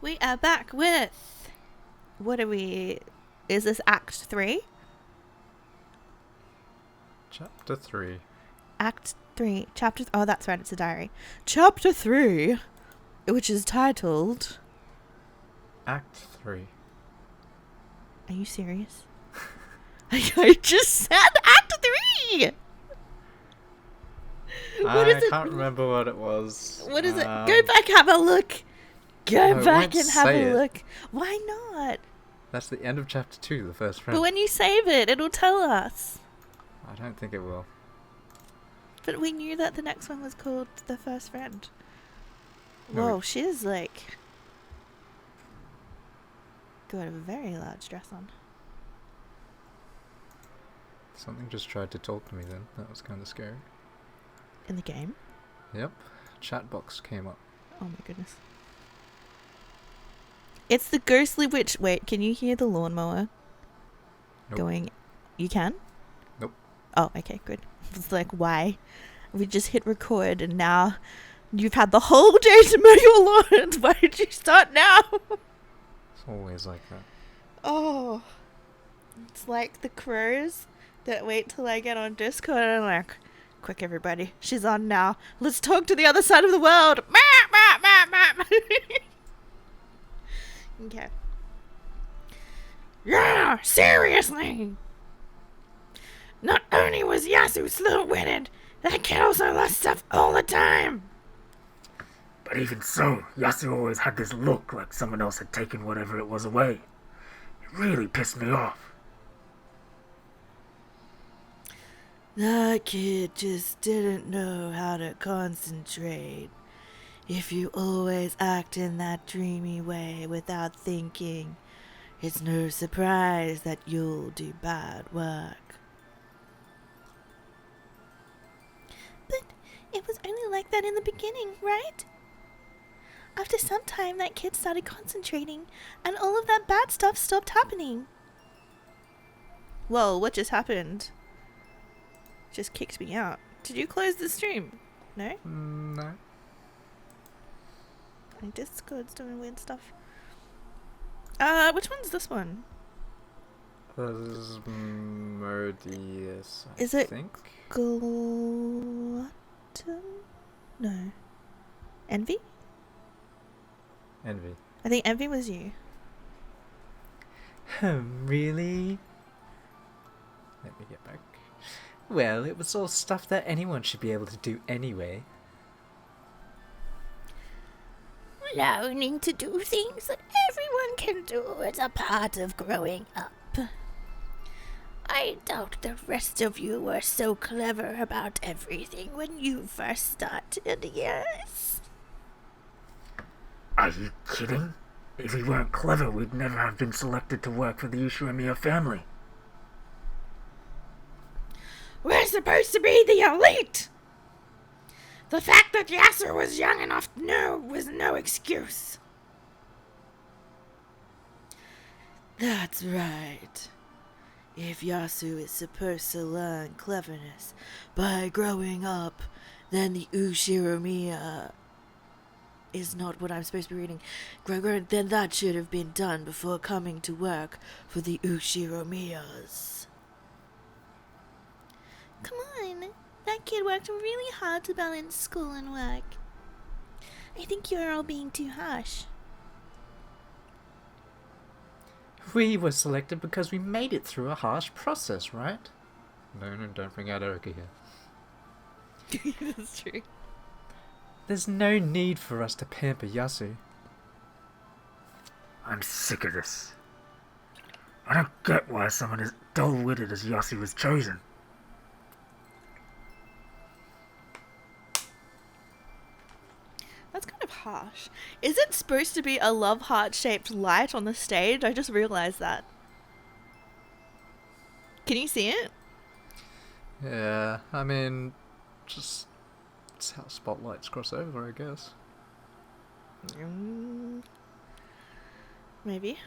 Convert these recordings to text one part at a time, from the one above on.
We are back with... What are we... Is this Act 3? Chapter 3. Act 3. Chapter... Oh, that's right, it's a diary. Chapter 3, which is titled... Act 3. Are you serious? I just said Act 3! What is I can't remember what it was. What is it? Go back, have a look. Go back and have a look. Why not? That's the end of chapter 2, the first friend. But when you save it, it'll tell us. I don't think it will. But we knew that the next one was called The First Friend. No, Whoa, she is like... got a very large dress on. Something just tried to talk to me then. That was kind of scary. In the game? Yep. Chat box came up. Oh my goodness. It's the ghostly witch. Wait, can you hear the lawnmower? Nope. Going... You can? Nope. Oh, okay, good. It's like, why? We just hit record and now you've had the whole day to mow your lawn. Why did you start now? It's always like that. Oh. It's like the crows that wait till I get on Discord and like, quick everybody, she's on now. Let's talk to the other side of the world. Okay. Yeah, seriously. Not only was Yasu slow-witted, that kid also lost stuff all the time. But even so, Yasu always had this look like someone else had taken whatever it was away. It really pissed me off. That kid just didn't know how to concentrate. If you always act in that dreamy way without thinking, it's no surprise that you'll do bad work. But it was only like that in the beginning, right? After some time, that kid started concentrating, and all of that bad stuff stopped happening. Whoa, what just happened? Just kicked me out. Did you close the stream? No? No. My Discord's doing weird stuff. Which one's this one? This Modius, Is it think? Glutton? No. Envy? Envy. I think Envy was you. Really? Let me get back. Well, it was all stuff that anyone should be able to do anyway. Learning to do things that everyone can do is a part of growing up. I doubt the rest of you were so clever about everything when you first started, yes? Are you kidding? If we weren't clever, we'd never have been selected to work for the Ushiramiya family. We're supposed to be the elite! The fact that Yasu was young enough to know was no excuse. That's right. If Yasu is supposed to learn cleverness by growing up, then the Ushiramiya is not what I'm supposed to be reading. Then that should have been done before coming to work for the Ushiramiyas. Come on. That kid worked really hard to balance school and work. I think you're all being too harsh. We were selected because we made it through a harsh process, right? No, don't bring out Erica here. That's true. There's no need for us to pamper Yasu. I'm sick of this. I don't get why someone as dull-witted as Yasu was chosen. That's kind of harsh. Is it supposed to be a love heart-shaped light on the stage? I just realized that. Can you see it? Yeah, I mean, just... it's how spotlights cross over, I guess. Maybe.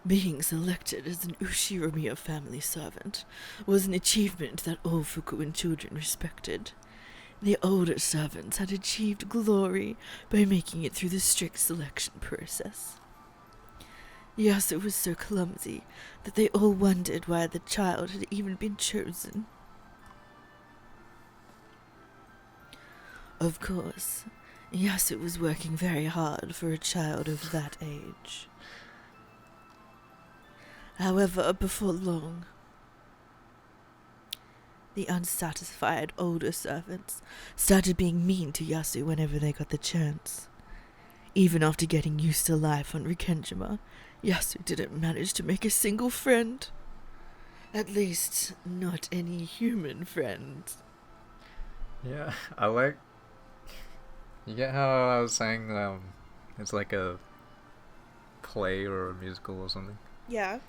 Being selected as an Ushiramiya family servant was an achievement that all Fukuin children respected. The older servants had achieved glory by making it through the strict selection process. Yasu was so clumsy that they all wondered why the child had even been chosen. Of course, Yasu was working very hard for a child of that age. However, before long, the unsatisfied older servants started being mean to Yasu whenever they got the chance. Even after getting used to life on Rikenjima, Yasu didn't manage to make a single friend. At least, not any human friend. Yeah, I like... You get how I was saying it's like a play or a musical or something? Yeah.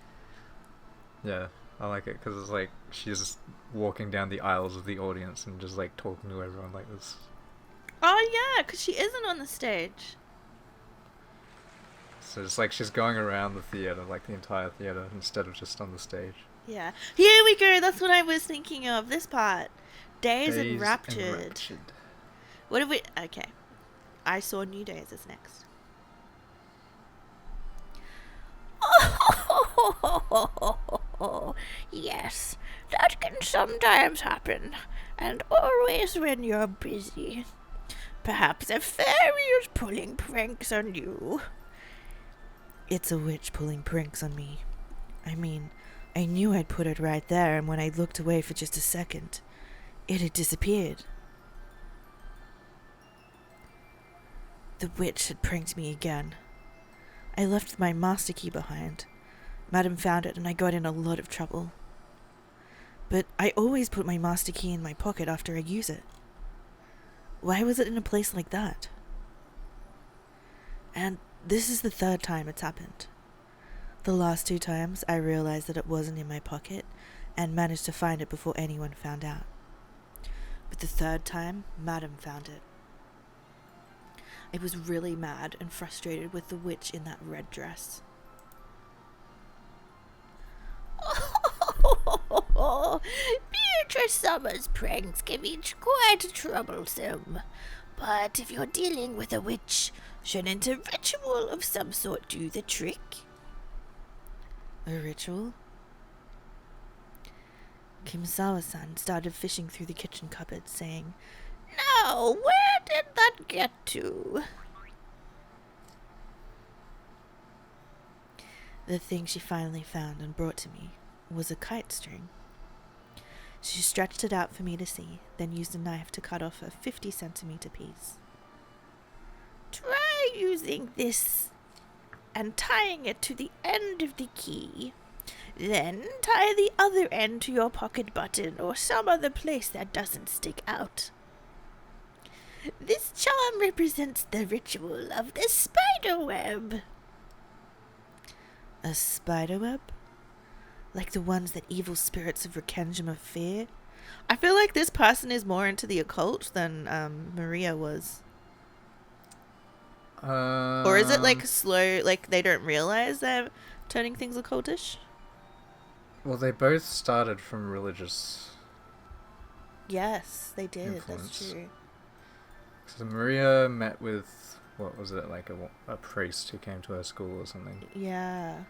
Yeah, I like it because it's like she's walking down the aisles of the audience and just like talking to everyone like this. Oh, yeah, because she isn't on the stage. So it's like she's going around the theatre, like the entire theatre, instead of just on the stage. Yeah. Here we go, that's what I was thinking of, this part. Days Dazed Enraptured. What have we... Okay. I Saw New Days is next. Yes, that can sometimes happen, and always when you're busy. Perhaps a fairy is pulling pranks on you. It's a witch pulling pranks on me. I mean, I knew I'd put it right there, and when I looked away for just a second, it had disappeared. The witch had pranked me again. I left my master key behind. Madam found it and I got in a lot of trouble. But I always put my master key in my pocket after I use it. Why was it in a place like that? And this is the third time it's happened. The last 2 times I realized that it wasn't in my pocket and managed to find it before anyone found out. But the third time, Madam found it. I was really mad and frustrated with the witch in that red dress. Beatrice Summers' pranks can be quite troublesome. But if you're dealing with a witch, shouldn't a ritual of some sort do the trick? A ritual? Kimisawa-san started fishing through the kitchen cupboard, saying, "Now, where did that get to?" The thing she finally found and brought to me was a kite string. She stretched it out for me to see, then used a knife to cut off a 50-centimeter piece. "Try using this and tying it to the end of the key. Then tie the other end to your pocket button or some other place that doesn't stick out. This charm represents the ritual of the spider web." A spider web? Like the ones that evil spirits of Rikenjima fear? I feel like this person is more into the occult than Maria was. Or is it like slow, like they don't realize they're turning things occultish? Well, they both started from religious. Yes, they did. Influence. That's true. So Maria met with, what was it, like a priest who came to her school or something. Yeah.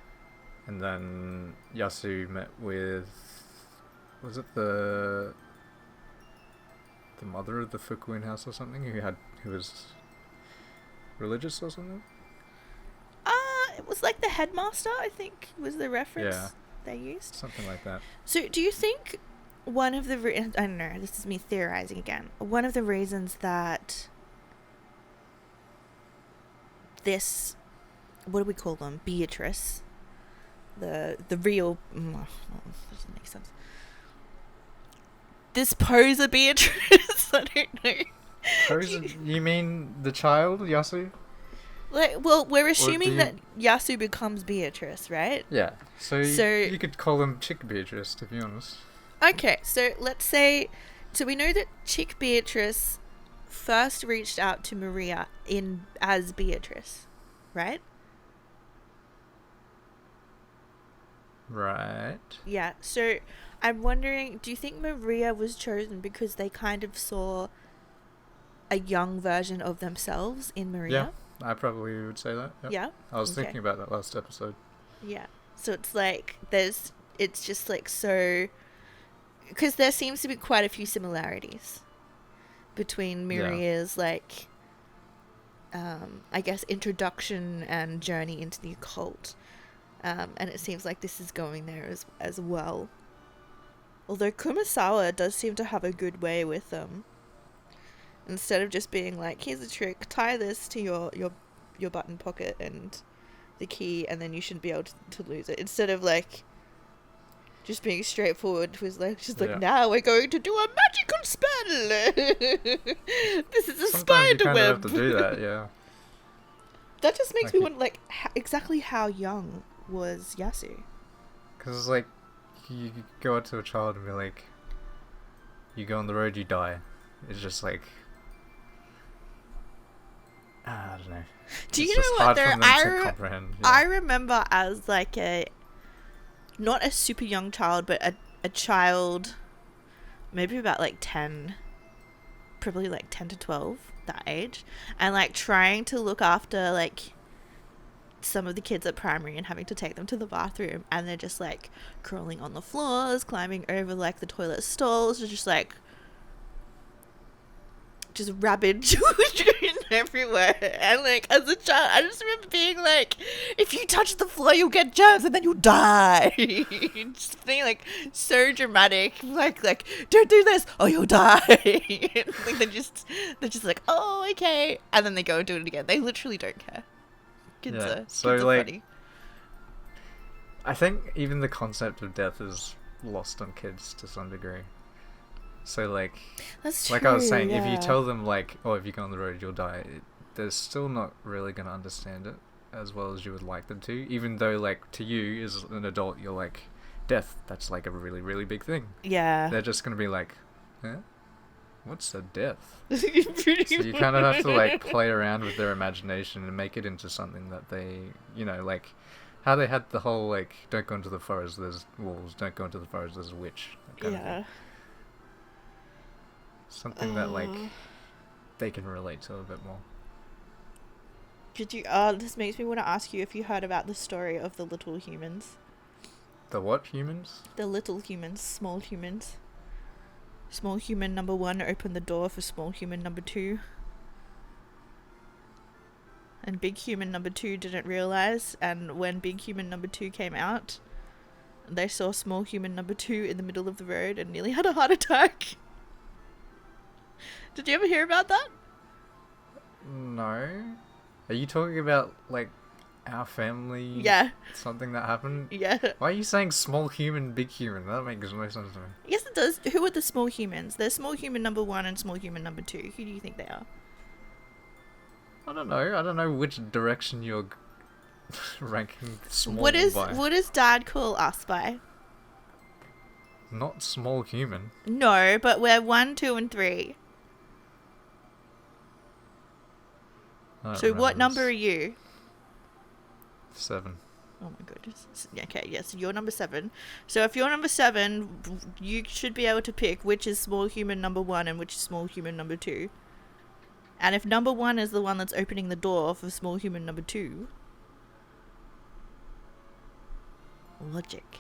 And then Yasu met with, was it the mother of the Fukuin house or something, who was religious or something? It was like the headmaster, I think, was the reference they used. Something like that. So, do you think one of the I don't know, this is me theorizing again. One of the reasons that this, what do we call them? Beatrice, the real, doesn't make sense. This poser Beatrice, I don't know. Poser? You mean the child, Yasu? Like, well, we're assuming that Yasu becomes Beatrice, right? Yeah. So you could call him Chick Beatrice, to be honest. Okay, so let's say, so we know that Chick Beatrice first reached out to Maria as Beatrice, right? Right. Yeah, so I'm wondering, do you think Maria was chosen because they kind of saw a young version of themselves in Yeah, Maria. I probably would say that. Yep. Yeah. I was Okay. thinking about that last episode. Yeah. So it's like it's just like so, because there seems to be quite a few similarities between Maria's like I guess introduction and journey into the occult, and it seems like this is going there as well. Although Kumasawa does seem to have a good way with them. Instead of just being like, here's a trick, tie this to your button pocket and the key, and then you shouldn't be able to lose it. Instead of like just being straightforward, was like just like, now we're going to do a magical spell. This is a Sometimes you spider kind web. of have to do that, yeah. That just makes Like me you- wonder, like, exactly how young was Yasu? Because it's like, you go up to a child and be like, you go on the road, you die. It's just like, I don't know. Do It's you just know what? hard There, for them to comprehend. Yeah. I remember as like not a super young child, but a child, maybe about like 10, probably like 10 to 12, that age, and like trying to look after like some of the kids at primary and having to take them to the bathroom, and they're just like crawling on the floors, climbing over like the toilet stalls, just like just rabid children everywhere. And like as a child, I just remember being like, if you touch the floor you'll get germs and then you'll die. Just being like so dramatic, like don't do this or you'll die. Like they're just like, oh okay, and then they go and do it again. They literally don't care. Kids Yeah, are, so, kids are like, funny. I think even the concept of death is lost on kids to some degree. So like, That's true. like I was saying, if yeah. you tell them like, oh, if you go on the road you'll die, they're still not really gonna understand it as well as you would like them to. Even though like to you as an adult, you're like, death, that's like a really really big thing. Yeah. They're just gonna be like, huh? What's a death? Pretty So you kind of have to like much. play around with their imagination and make it into something that they, you know, like how they had the whole like, don't go into the forest, there's wolves, don't go into the forest, there's a witch. That kind of thing. Yeah. Something that like they can relate to a bit more. Did you? This makes me want to ask you if you heard about the story of the little humans. The what humans? The little humans, small humans. Small human number 1 opened the door for small human number 2. And big human number 2 didn't realize, and when big human number 2 came out, they saw small human number 2 in the middle of the road and nearly had a heart attack. Did you ever hear about that? No. Are you talking about like our family? Yeah. Something that happened? Yeah. Why are you saying small human, big human? That makes no sense to me. Yes, it does. Who are the small humans? There's small human number 1 and small human number 2. Who do you think they are? I don't know. I don't know which direction you're ranking small What by. does Dad call us by? Not small human. No, but we're 1, 2, and 3. I don't So what remember number are this. you? 7. Oh my goodness. Okay, yes, you're number 7. So if you're number 7, you should be able to pick which is small human number 1 and which is small human number 2. And if number 1 is the one that's opening the door for small human number 2, logic.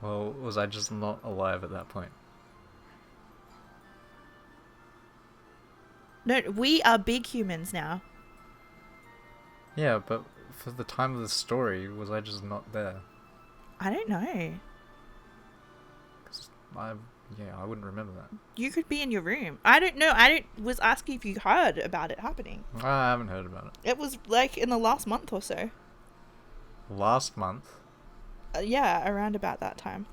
Well, was I just not alive at that point? No, we are big humans now. Yeah, but for the time of the story, was I just not there? I don't know. 'Cause I wouldn't remember that. You could be in your room. I don't know. I was asking if you heard about it happening. I haven't heard about it. It was like in the last month or so. Last month? Yeah, around about that time.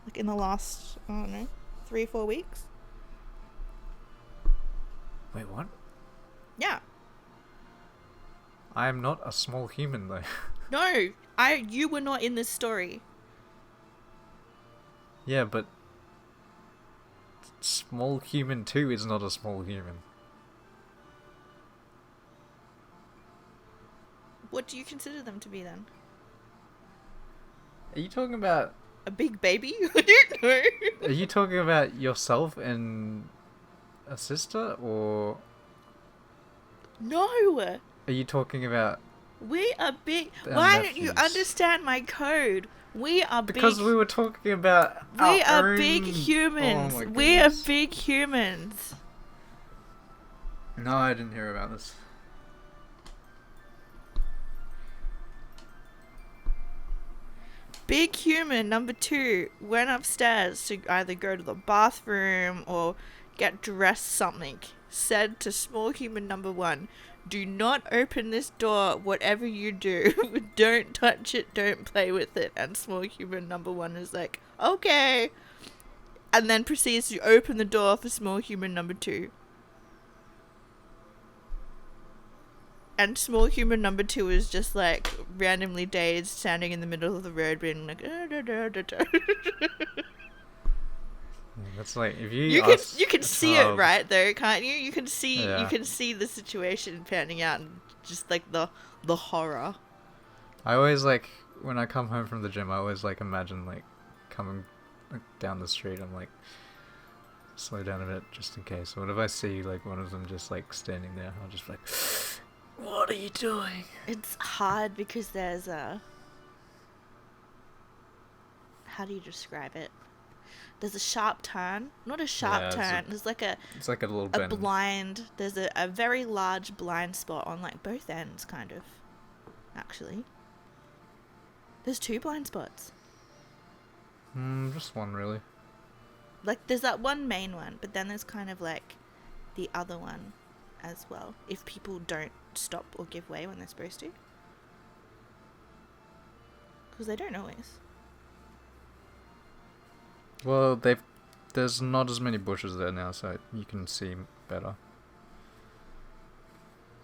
Like in the last, I don't know, 3-4 weeks. Wait, what? Yeah. I am not a small human, though. No, you were not in this story. Yeah, but small human 2 is not a small human. What do you consider them to be then? Are you talking about A big baby? I don't know. Are you talking about yourself and a sister, or No. are you talking about We are big. our Why don't you nephews? understand my code? We are Because big. we were talking about We our are own... big humans. Oh my We are goodness. big humans. No, I didn't hear about this. Big human number 2 went upstairs to either go to the bathroom or get dressed something. Said to small human number 1, do not open this door, whatever you do. Don't touch it, don't play with it. And small human number 1 is like, okay. And then proceeds to open the door for small human number 2. And small human number 2 is just like randomly dazed, standing in the middle of the road, being like, That's like if you you ask can a see child- it, right? Though, can't you? You can see Yeah. the situation panning out, and just like the horror. I always like when I come home from the gym. I always like imagine like coming like, down the street. I'm like slow down a bit just in case. What if I see like one of them just like standing there? I'll just be like, what are you doing? It's hard because there's a, how do you describe it? There's a sharp turn, not a sharp Yeah, it's turn. There's like It's like a little a bend. blind. There's a very large blind spot on like both ends, kind of. Actually, there's 2 blind spots. Just one really. Like there's that one main one, but then there's kind of like the other one as well. If people don't stop or give way when they're supposed to, because they don't always. Well, there's not as many bushes there now, so you can see better.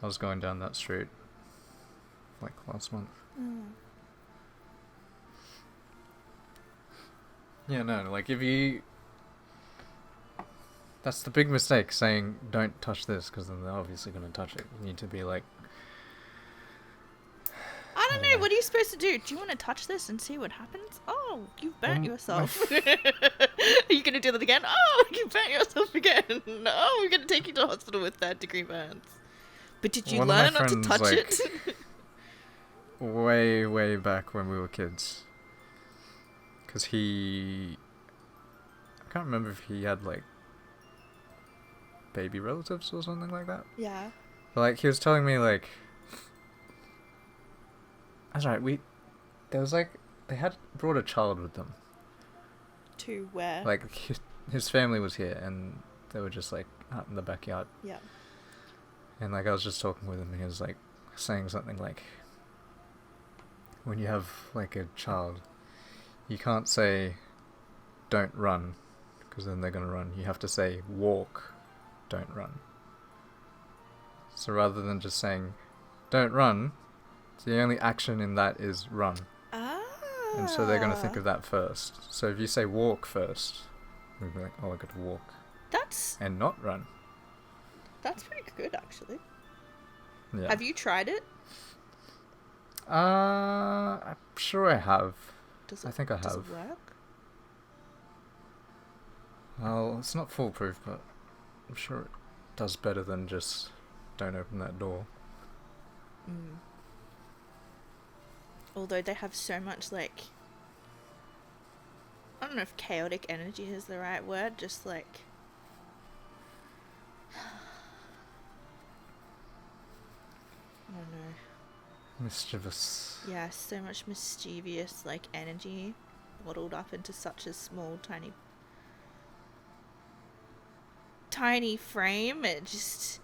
I was going down that street like last month. Yeah, no, like if you... That's the big mistake, saying don't touch this, because then they're obviously going to touch it. You need to be like... I don't know. What are you supposed to do? Do you want to touch this and see what happens? Oh, you burnt yourself. Are you going to do that again? Oh, you burnt yourself again. Oh, we're going to take you to hospital with 3rd-degree burns. But did you One of my learn not to friends, touch like, it? way, way back when we were kids. Because he... I can't remember if he had, like, baby relatives or something like that. Yeah. But, like, he was telling me, like... That's right, there was, like... They had brought a child with them. To where? Like, his family was here, and they were just, like, out in the backyard. Yeah. And, like, I was just talking with him, and he was, like, saying something like... When you have, like, a child, you can't say, don't run, because then they're going to run. You have to say, walk, don't run. So rather than just saying, don't run, the only action in that is run. Ah. And so they're going to think of that first. So if you say walk first, they'll be like, oh, I got to walk. That's And not run. pretty good, actually. Yeah. Have you tried it? I'm sure I have. Does I think I Does have. it work? Well, it's not foolproof, but I'm sure it does better than just don't open that door. Although they have so much, like, I don't know if chaotic energy is the right word, just like, I don't know. Mischievous. Yeah, so much mischievous, like, energy bottled up into such a small, tiny frame. It just,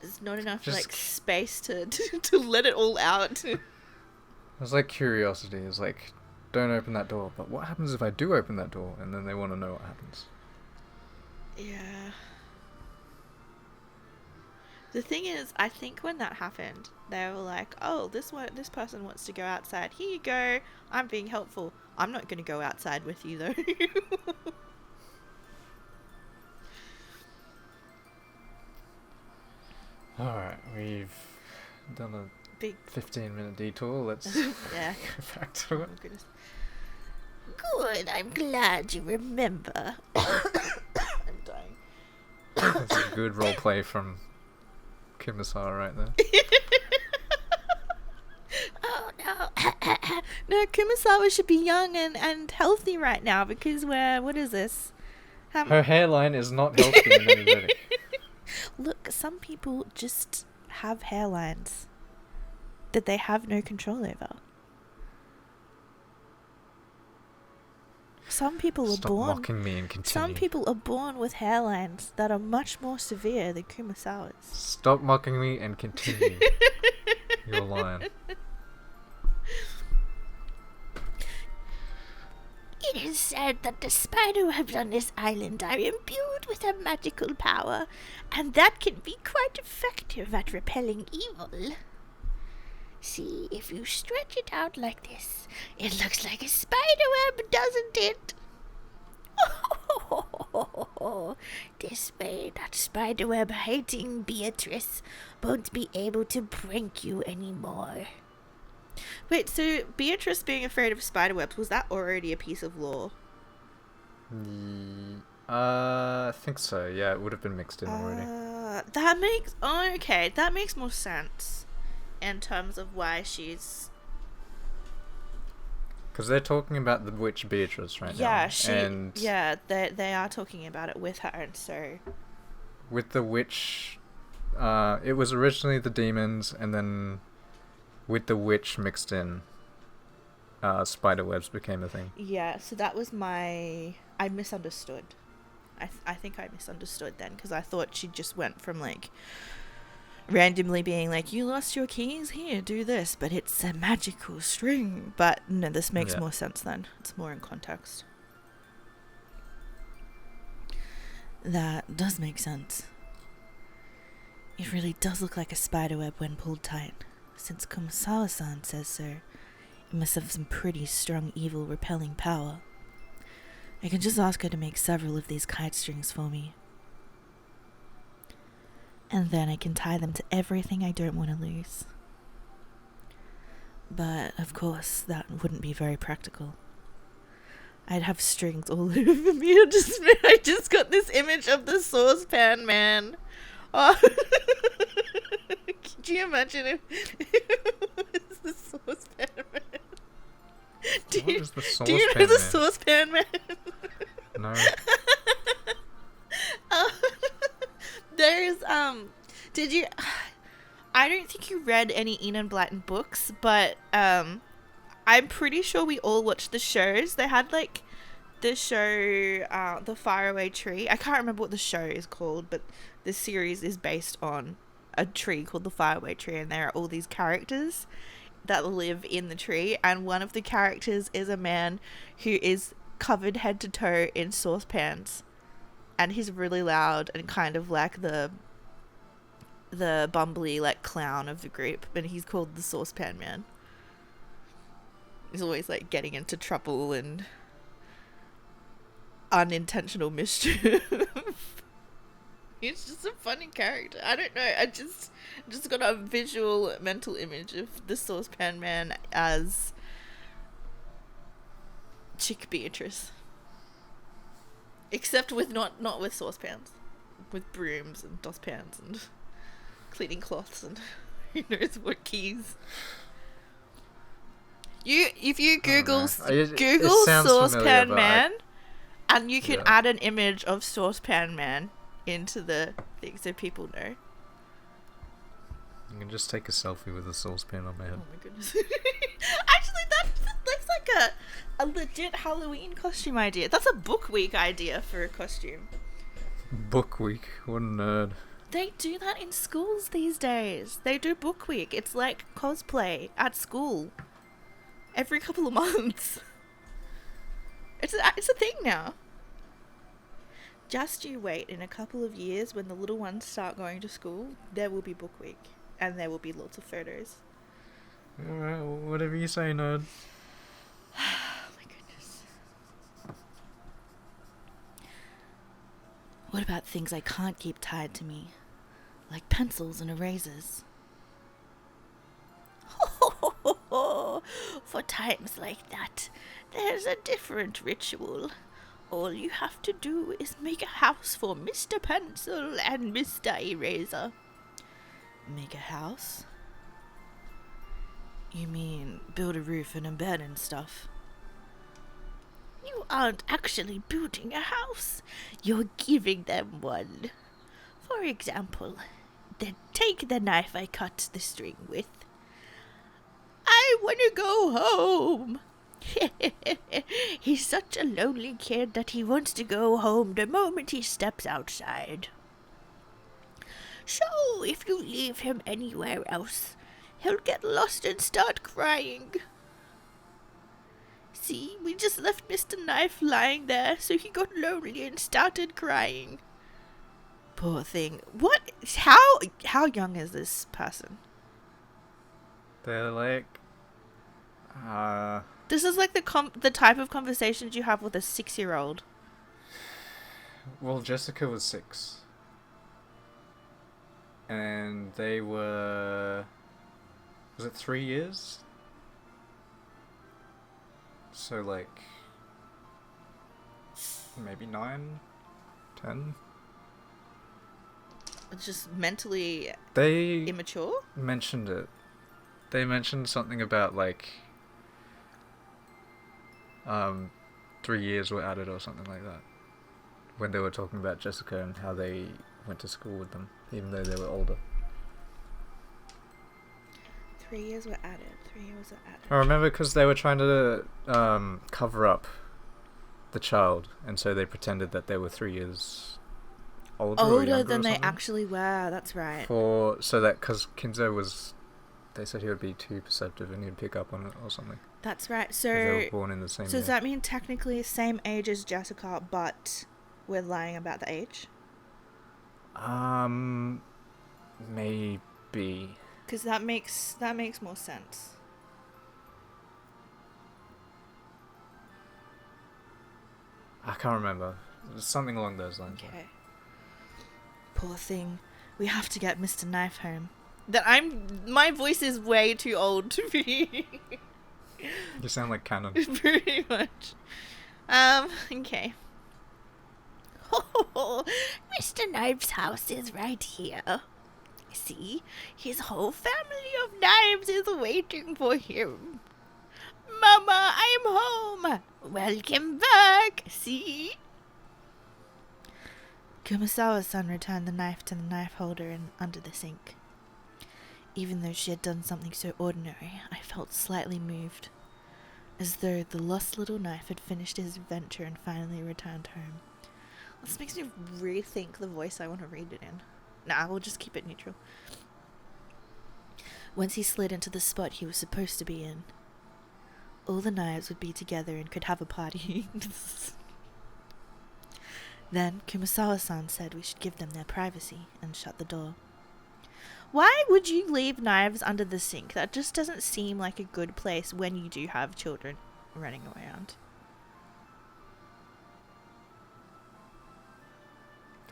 there's not enough, Just like, space to to let it all out. It's like curiosity. It's like, don't open that door. But what happens if I do open that door? And then they want to know what happens. Yeah. The thing is, I think when that happened, they were like, "Oh, this person wants to go outside. Here you go. I'm being helpful. I'm not going to go outside with you, though." Alright, we've done a Big 15-minute detour. Let's yeah. go back to Oh it. goodness. Good, I'm glad you remember. I'm dying. That's a good role play from Kumasawa right there. Oh no. No, Kumasawa should be young and healthy right now because what is this? Her hairline is not healthy and energetic. Look, some people just have hairlines that they have no control over. Some people Stop mocking me and continue. Some people are born with hairlines that are much more severe than Kumasawa's. Stop mocking me and continue. You're lying. It is said that the spiderwebs on this island are imbued with a magical power, and that can be quite effective at repelling evil. See, if you stretch it out like this, it looks like a spiderweb, doesn't it? This way, that spiderweb-hating Beatrice won't be able to prank you anymore. Wait, so Beatrice being afraid of spiderwebs, was that already a piece of lore? I think so. Yeah, it would have been mixed in already. That makes more sense in terms of why she's... Because they're talking about the witch Beatrice right now. They are talking about it with her, and so... With the witch, it was originally the demons, and then with the witch mixed in, spiderwebs became a thing. Yeah, so that was I misunderstood. I think I misunderstood then, because I thought she just went from, like, randomly being like, you lost your keys? Here, do this. But it's a magical string. But no, this makes more sense then. It's more in context. That does make sense. It really does look like a spiderweb when pulled tight. Since Kumasawa-san says so, it must have some pretty strong evil repelling power. I can just ask her to make several of these kite strings for me. And then I can tie them to everything I don't want to lose. But, of course, that wouldn't be very practical. I'd have strings all over me. I just got this image of the saucepan man. Oh. Could you imagine if it was the saucepan man? Do you know the saucepan man? No. There's did you... I don't think you read any Enid Blyton books, but I'm pretty sure we all watched the shows. They had, like, the show The Faraway Tree. I can't remember what the show is called, but the series is based on a tree called the Faraway Tree, and there are all these characters that live in the tree, and one of the characters is a man who is covered head to toe in saucepans, and he's really loud and kind of like the bumbly, like, clown of the group, and he's called the Saucepan Man. He's always, like, getting into trouble and unintentional mischief. He's just a funny character. I don't know, I just got a visual mental image of the Saucepan Man as Chick Beatrice. Except with not with saucepans. With brooms and dustpans and cleaning cloths and who knows what keys. If you Google Saucepan Man, and you can add an image of Saucepan Man into the thing so people know. You can just take a selfie with a saucepan on my head. Oh my goodness. Actually, that looks like a legit Halloween costume idea. That's a book week idea for a costume. Book week? What a nerd. They do that in schools these days. They do book week. It's like cosplay at school. Every couple of months. It's a thing now. Just you wait, in a couple of years when the little ones start going to school, there will be book week. And there will be lots of photos. Alright, whatever you say, nerd. Oh my goodness. What about things I can't keep tied to me? Like pencils and erasers. For times like that, there's a different ritual. All you have to do is make a house for Mr. Pencil and Mr. Eraser. Make a house? You mean build a roof and a bed and stuff? You aren't actually building a house. You're giving them one. For example, then take the knife I cut the string with. I want to go home. He's such a lonely kid that he wants to go home the moment he steps outside. So, if you leave him anywhere else, he'll get lost and start crying. See, we just left Mr. Knife lying there, so he got lonely and started crying. Poor thing. What? How young is this person? They're like, This is like the type of conversations you have with a 6-year-old. well, Jessica was 6. And they were, was it 3 years? So like, maybe 9, 10? It's just mentally They immature? mentioned it. They mentioned something about like 3 years were added or something like that when they were talking about Jessica and how they went to school with them even though they were older. 3 years were added. 3 years were added. I remember because they were trying to cover up the child, and so they pretended that they were 3 years older or Older younger than or they something. actually were. That's right. So that because Kinzo was, they said he would be too perceptive and he'd pick up on it or something. That's right. 'Cause they were born in the same So year. does that mean technically same age as Jessica, but we're lying about the age? Maybe. Because that makes more sense. I can't remember. Something along those lines. Okay. Poor thing. We have to get Mr. Knife home. My voice is way too old to be. You sound like Canon. Pretty much. Okay. Mr. Knife's house is right here. See, his whole family of knives is waiting for him. Mama, I'm home. Welcome back. See? Kumasawa-san returned the knife to the knife holder and under the sink. Even though she had done something so ordinary, I felt slightly moved, as though the lost little knife had finished his adventure and finally returned home. This makes me rethink the voice I want to read it in. Nah, we'll just keep it neutral. Once he slid into the spot he was supposed to be in, all the knives would be together and could have a party. Then Kumasawa-san said we should give them their privacy and shut the door. Why would you leave knives under the sink? That just doesn't seem like a good place when you do have children running around.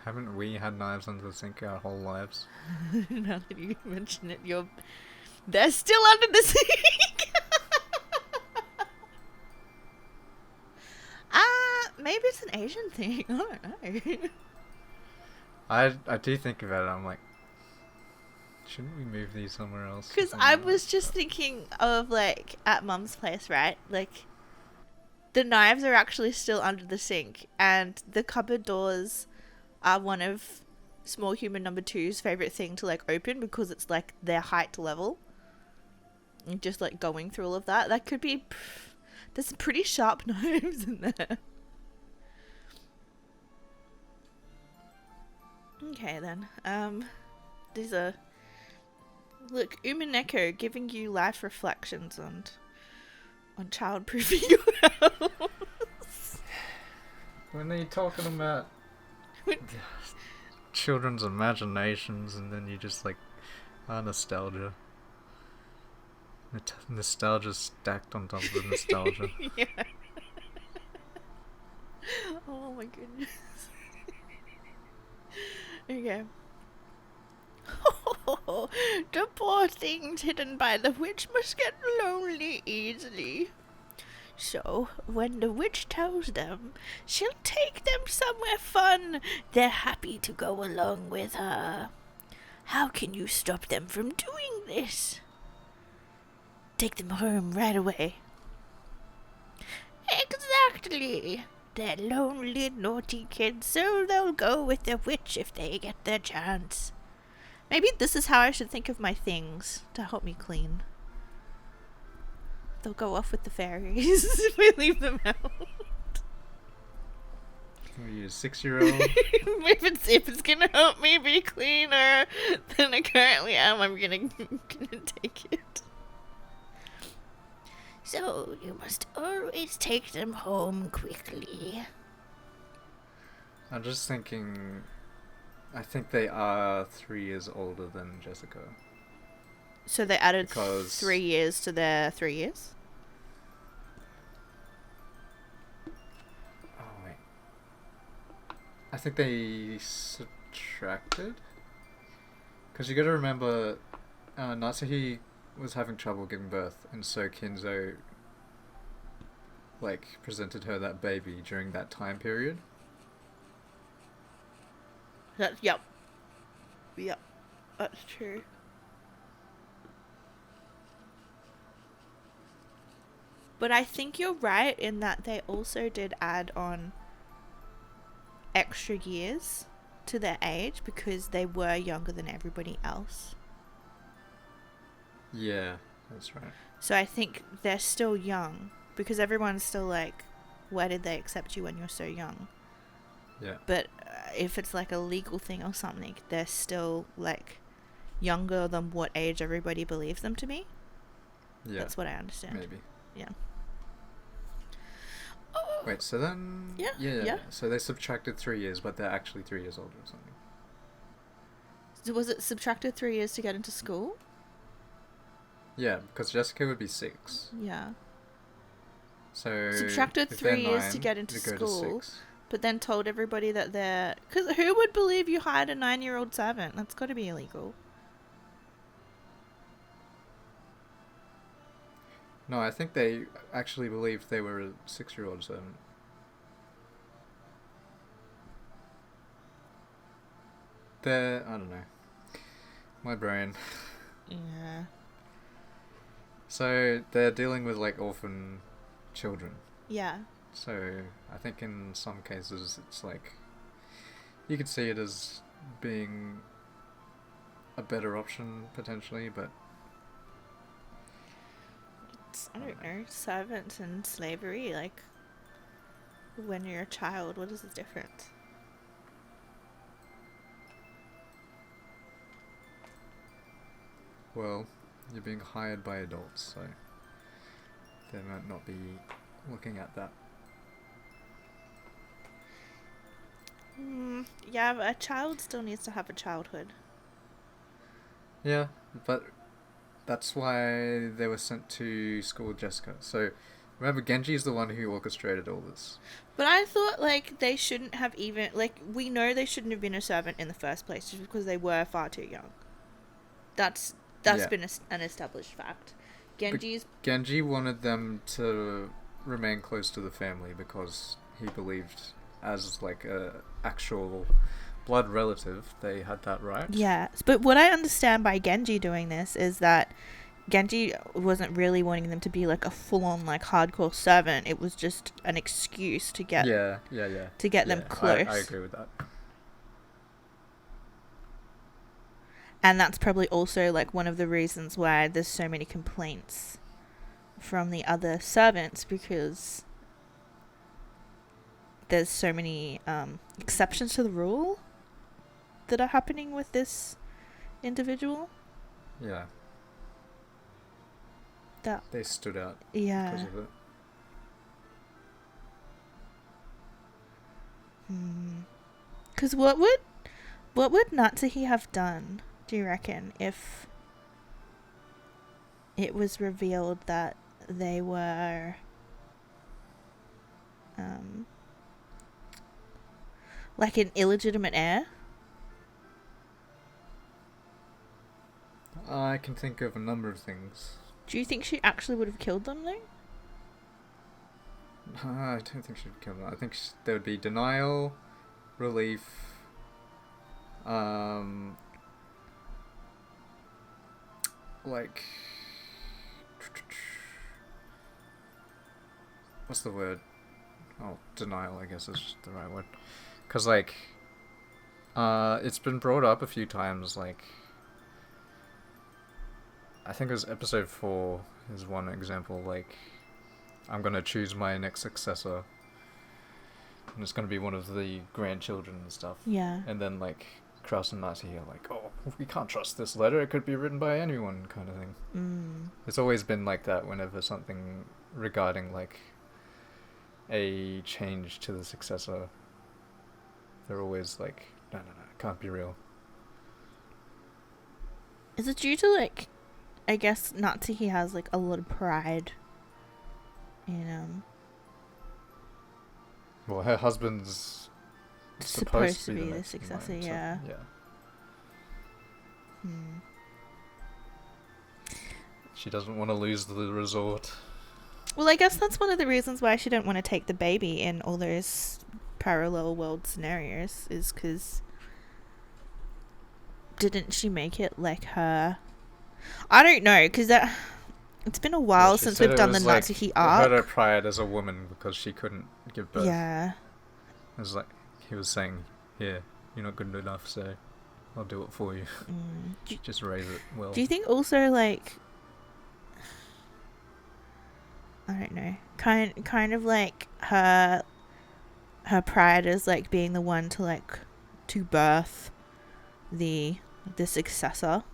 Haven't we had knives under the sink our whole lives? Now that you mention it, they're still under the sink. Maybe it's an Asian thing. I don't know. I do think about it. I'm like, shouldn't we move these somewhere else? Because I was just thinking of, like, at Mum's place, right? Like, the knives are actually still under the sink, and the cupboard doors are one of Small Human Number Two's favorite thing to, like, open because it's, like, their height level. And just, like, going through all of that. That could be... There's some pretty sharp knives in there. Okay, then. These are... Look, Umineko giving you life reflections on child-proofing your house. When are you talking about children's imaginations and then you just like, nostalgia. Nostalgia stacked on top of the nostalgia. Yeah. Oh my goodness. Okay. The poor things hidden by the witch must get lonely easily. So, when the witch tells them she'll take them somewhere fun, they're happy to go along with her. How can you stop them from doing this? Take them home right away. Exactly. They're lonely, naughty kids, so they'll go with the witch if they get the chance. Maybe this is how I should think of my things to help me clean. They'll go off with the fairies if we leave them out. Are you a 6-year-old? if it's gonna help me be cleaner than I currently am, I'm gonna take it. So you must always take them home quickly. I'm just thinking. I think they are 3 years older than Jessica. So they added Because 3 years to their 3 years? Oh wait. I think they subtracted. Because you got to remember, Natsuhi was having trouble giving birth, and so Kinzo presented her that baby during that time period. Yep. Yep. That's true. But I think you're right in that they also did add on extra years to their age because they were younger than everybody else. Yeah, that's right. So I think they're still young because everyone's still like, why did they accept you when you're so young? Yeah. But if it's like a legal thing or something, they're still like younger than what age everybody believes them to be. Yeah. That's what I understand. Maybe. Yeah. Wait, so then... Yeah. So they subtracted 3 years, but they're actually 3 years older or something. So was it subtracted 3 years to get into school? Yeah, because Jessica would be 6. Yeah. So... Subtracted if 3 they're years 9, to get into they go to school, 6. but then told everybody that they're... Because who would believe you hired a 9-year-old servant? That's got to be illegal. No, I think they actually believed they were a 6-year-old servant. I don't know. My brain. Yeah. So they're dealing with orphan children. Yeah. So I think in some cases it's you could see it as being a better option potentially, but I don't know, servants and slavery, when you're a child, what is the difference? well, you're being hired by adults, so they might not be looking at that. Yeah, but a child still needs to have a childhood. Yeah, but that's why they were sent to school with Jessica. So remember, Genji is the one who orchestrated all this. But I thought, they shouldn't have even... we know they shouldn't have been a servant in the first place just because they were far too young. That's been an established fact. Genji wanted them to remain close to the family because he believed as a actual blood relative they had that right. Yeah, but what I understand by Genji doing this is that Genji wasn't really wanting them to be a full-on hardcore servant. It was just an excuse to get to get them close. I agree with that. And that's probably also one of the reasons why there's so many complaints from the other servants, because there's so many exceptions to the rule that are happening with this individual. Yeah. They stood out Yeah. because of it. Because what would Natsuhi have done, do you reckon, if it was revealed that they were an illegitimate heir? I can think of a number of things. Do you think she actually would have killed them though? I don't think she'd kill them. I think there would be denial, relief, like, what's the word? Oh, denial, I guess is the right word. Because, like, it's been brought up a few times, like, I think it was episode 4 is one example, like, I'm gonna choose my next successor, and it's gonna be one of the grandchildren and stuff. Yeah. And then, like, Kraus and Nati are like, oh, we can't trust this letter, it could be written by anyone, kind of thing. It's always been like that whenever something regarding, like, a change to the successor, they're always like, no, it can't be real. Is it due to, like, I guess Natsuki has, like, a lot of pride in, Well, her husband's supposed to be the successor, one, yeah. So, yeah. She doesn't want to lose the resort. Well, I guess that's one of the reasons why she didn't want to take the baby in all those parallel world scenarios, is because didn't she make it like her? I don't know, because it's been a while since we've done the Natsuki arc. It hurt her pride as a woman because she couldn't give birth. Yeah. It was like he was saying, "Here, you're not good enough, so I'll do it for you. Just raise it well." Do you think also, like, I don't know, kind of like her pride is like being the one to, like, to birth the successor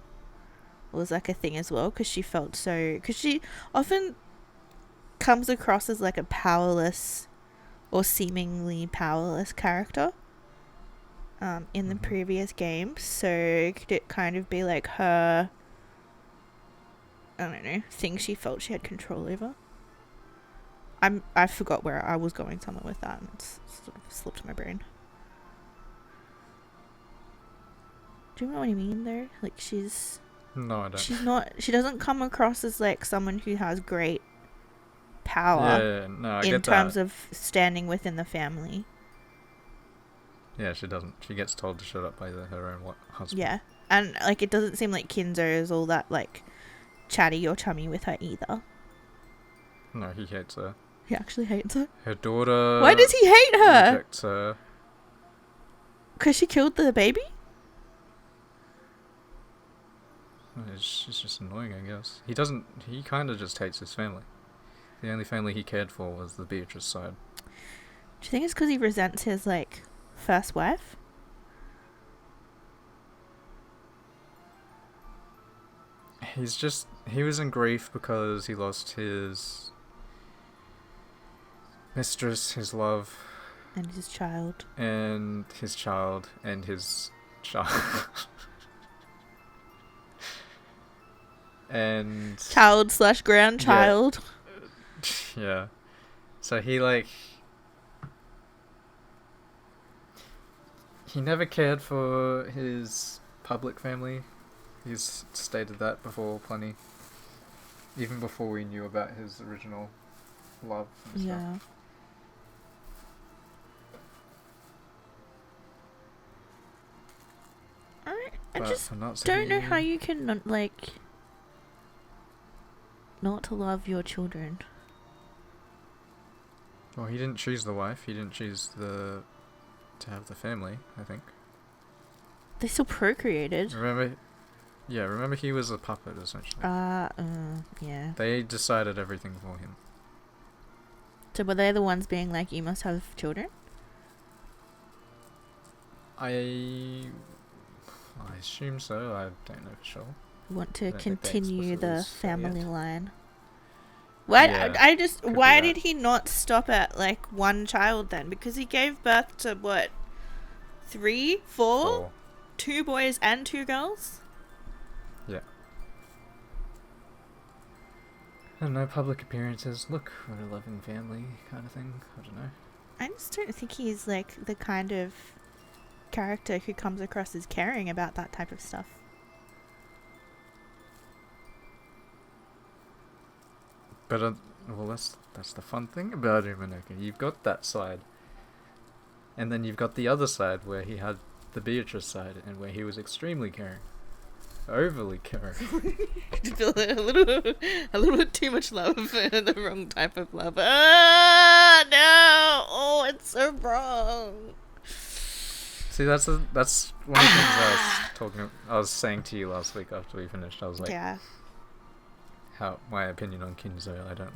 was like a thing as well, because she felt so, because she often comes across as like a powerless or seemingly powerless character in the previous games. So could it kind of be like her, I don't know, thing she felt she had control over? I forgot where I was going somewhere with that, and it's sort of slipped my brain. Do you know what I mean though? Like, No, I don't. She doesn't come across as like someone who has great power I in get terms that. of standing within the family. Yeah, she doesn't. She gets told to shut up by her own husband. Yeah. And, like, it doesn't seem like Kinzo is all that, like, chatty or chummy with her either. No, he hates her. He actually hates her. Her daughter. Why does he hate her? Rejects her. Because she killed the baby? It's just annoying, I guess. He kind of just hates his family. The only family he cared for was the Beatrice side. Do you think it's because he resents his, like, first wife? He was in grief because he lost his mistress, his love. And his child. And his child. And his child. And... Child/grandchild. Yeah. So he, like... He never cared for his public family. He's stated that before plenty. Even before we knew about his original love and stuff. Yeah. I just don't know how you can, like, not to love your children. Well, he didn't choose the wife. He didn't choose to have the family, I think. They still procreated. Remember he was a puppet, essentially. Yeah. They decided everything for him. So were they the ones being like, you must have children? I assume so. I don't know for sure. Want to I don't think they continue explicitly the say family it. line. Yeah, Why did he not stop at, like, one child then? Because he gave birth to, what, 3, 4? 4. 2 boys and 2 girls? Yeah. And no public appearances. Look, we're a loving family kind of thing. I don't know. I just don't think he's, like, the kind of character who comes across as caring about that type of stuff. But well, that's the fun thing about Umineko. You've got that side, and then you've got the other side where he had the Beatrice side, and where he was extremely caring, overly caring. I feel a little bit too much love, the wrong type of love. Ah, no! Oh, it's so wrong. See, that's one of the things I was saying to you last week after we finished. I was like, Yeah. how my opinion on Kinzo. I don't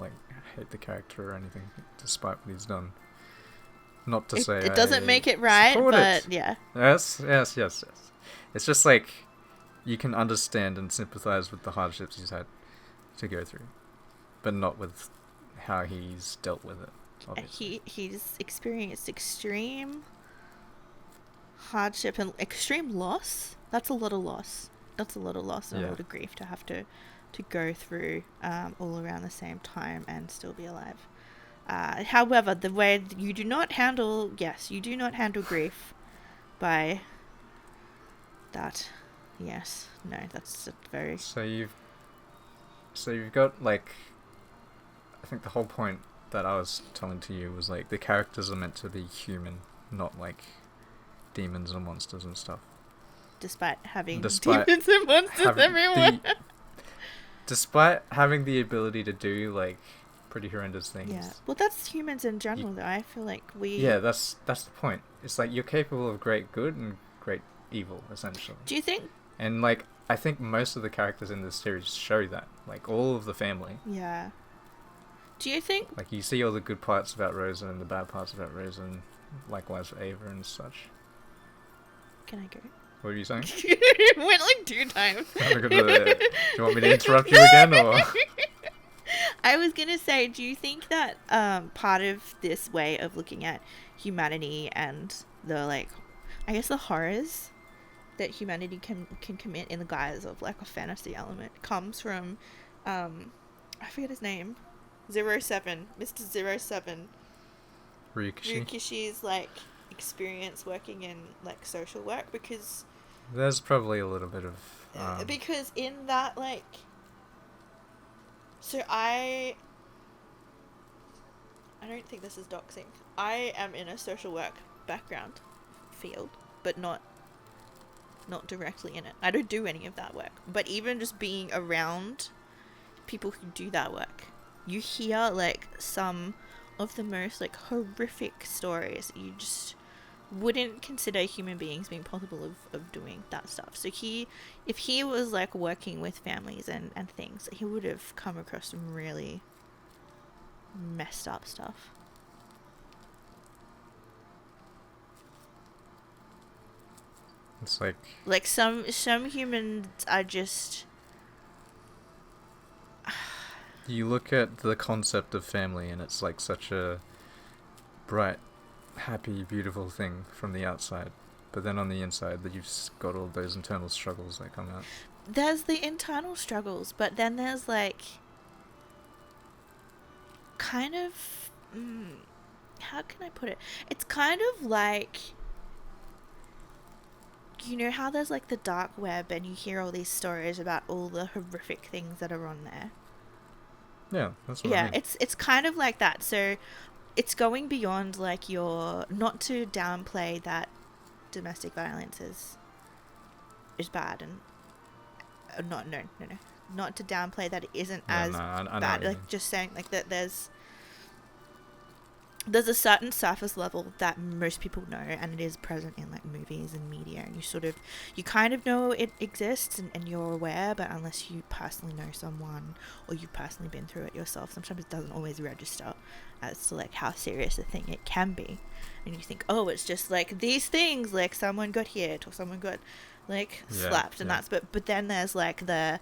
hate the character or anything, despite what he's done. Not to say it doesn't I make it right, support but it. yeah. Yes. It's just like you can understand and sympathize with the hardships he's had to go through, but not with how he's dealt with it. Obviously. He's experienced extreme hardship and extreme loss. That's a lot of loss. That's a lot of loss and a lot of grief to have to go through all around the same time and still be alive. However, the way you do not handle grief by that. Yes, no, that's very. So you've got like, I think the whole point that I was telling to you was like the characters are meant to be human, not like demons and monsters and stuff. Despite demons and monsters everywhere. Despite having the ability to do like pretty horrendous things. Yeah. Well, that's humans in general, though. I feel like we. Yeah, that's the point. It's like you're capable of great good and great evil, essentially. Do you think? And like, I think most of the characters in this series show that. Like all of the family. Yeah. Do you think? Like you see all the good parts about Rosa and the bad parts about Rosa, and likewise for Ava and such. Can I go? What are you saying? It went like 2 times. Do you want me to interrupt you again, or? I was gonna say, do you think that part of this way of looking at humanity and the I guess the horrors that humanity can commit in the guise of like a fantasy element comes from I forget his name, 07, Mr. 07. Ryukishi's experience working in social work, because there's probably a little bit of because in that so I don't think this is doxing. I am in a social work background field, but not directly in it. I don't do any of that work. But even just being around people who do that work, you hear some of the most horrific stories that you just wouldn't consider human beings being possible of doing that stuff. So if he was working with families and things, he would have come across some really messed up stuff. It's some humans are just. You look at the concept of family and it's such a bright, happy, beautiful thing from the outside, but then on the inside that you've got all those internal struggles that come out. There's the internal struggles, but then there's kind of how can I put it? It's kind of you know how there's the dark web and you hear all these stories about all the horrific things that are on there. Yeah, that's what I mean. It's kind of like that. So it's going beyond your, not to downplay that domestic violence is bad, and not to downplay that it isn't as I bad. Just saying that there's a certain surface level that most people know, and it is present in movies and media, and you kind of know it exists and you're aware, but unless you personally know someone or you've personally been through it yourself, sometimes it doesn't always register as to how serious a thing it can be. And you think, oh, it's just these things, someone got hit or someone got slapped, and that's but then there's the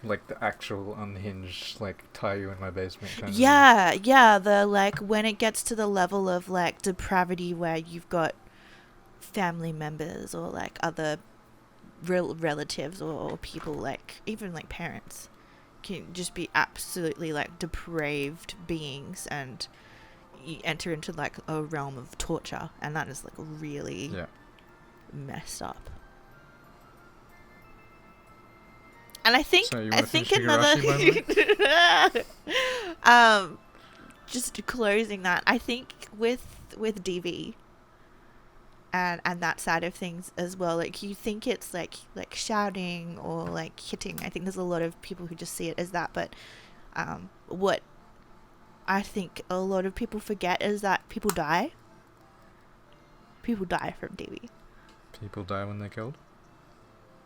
the actual unhinged tie you in my basement kind of the when it gets to the level of depravity where you've got family members or other relatives or people even parents can just be absolutely depraved beings, and you enter into a realm of torture, and that is really messed up. And I think So you want to finish another Higurashi, by the way? just closing that, I think with DV and that side of things as well, like you think it's like shouting or like hitting. I think there's a lot of people who just see it as that, but what I think a lot of people forget is that people die. People die from DV. People die when they're killed.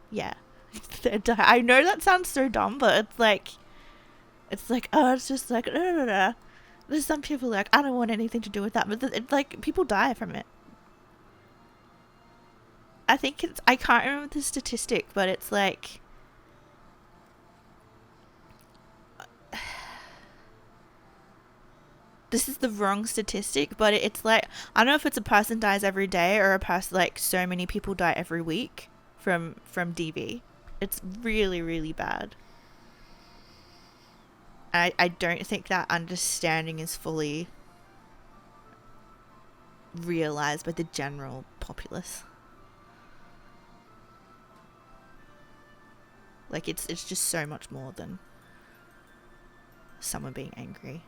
Yeah. They die. I know that sounds so dumb, but it's like oh, it's just like There's some people like, I don't want anything to do with that, but it's like people die from it. I think I can't remember the statistic, but it's like this is the wrong statistic, but it's like, I don't know if it's a person dies every day or a person, like so many people die every week from DV. It's really, really bad. I don't think that understanding is fully realized by the general populace. Like it's just so much more than someone being angry.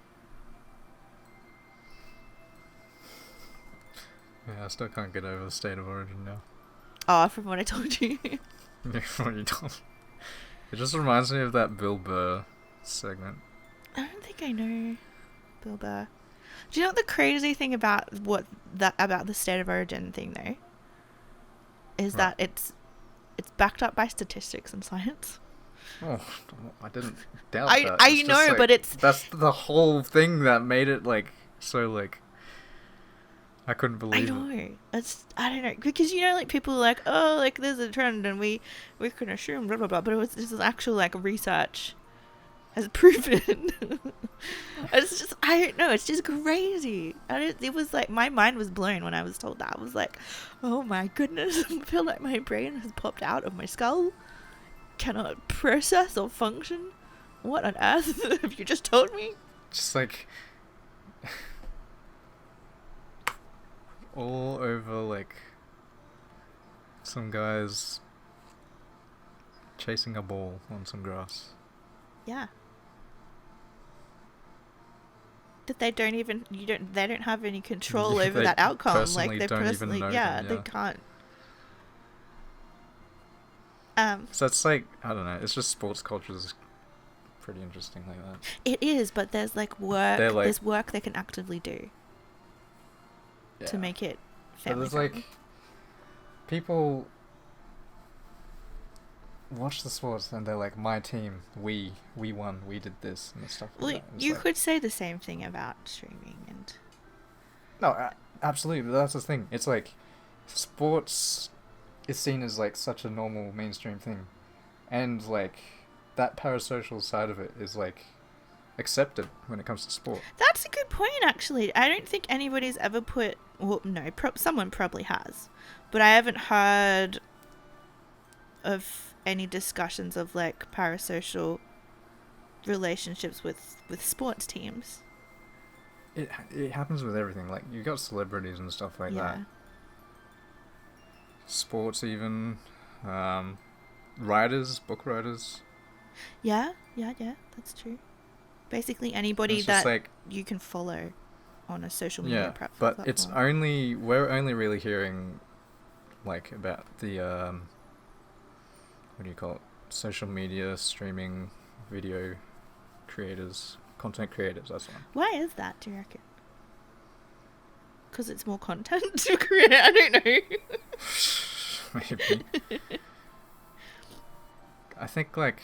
Yeah, I still can't get over the state of origin now. Oh, from what I told you. What you told me. It just reminds me of that Bill Burr segment. I don't think I know Bill Burr. Do you know what the crazy thing about about the state of origin thing though? Is that it's backed up by statistics and science. Oh, I didn't doubt that. I know, just, like, but that's the whole thing that made it like so like I couldn't believe I know. it. I don't know, because you know, like people are like, oh, like there's a trend and we can assume blah blah blah, but it's just actual like research has proven. It's just, I don't know, it's just crazy. It was like my mind was blown when I was told that. I was like, oh my goodness, I feel like my brain has popped out of my skull, cannot process or function. What on earth have you just told me? Just like all over like some guys chasing a ball on some grass. Yeah. That they don't have any control over They that outcome. Like personally they don't even personally, know yeah, them, they yeah. can't. So it's like, I don't know, it's just sports culture is pretty interesting like that. It is, but there's like work. Like, there's work they can actively do to make it family But there's friendly. like people watch the sports and they're like, my team, we won, we did this and stuff like Well, that. It's you like, could say the same thing about streaming and. no, absolutely, but that's the thing. It's like sports is seen as like such a normal mainstream thing, and like that parasocial side of it is like accepted when it comes to sport. That's a good point, actually. I don't think anybody's ever put. Well, no, someone probably has, but I haven't heard of any discussions of like parasocial relationships with sports teams. It happens with everything. Like you got celebrities and stuff like that. Sports even, writers, book writers. Yeah, that's true. Basically anybody that like, you can follow on a social media platform. But it's we're only really hearing like about the what do you call it? Social media streaming video creators, content creators, that's one. Why is that, do you reckon? Because it's more content to create? I don't know. Maybe. I think like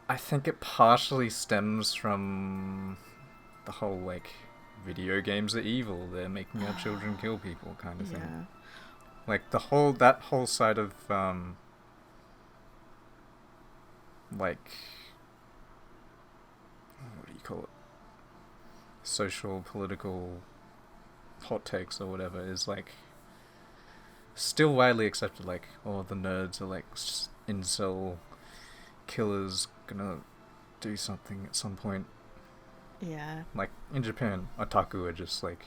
it partially stems from the whole like video games are evil, they're making our children kill people kind of thing. Like that whole side of like what do you call it? Social, political hot takes or whatever is like still widely accepted. Like, oh, the nerds are like incel killers gonna do something at some point. Yeah. Like in Japan, otaku are just like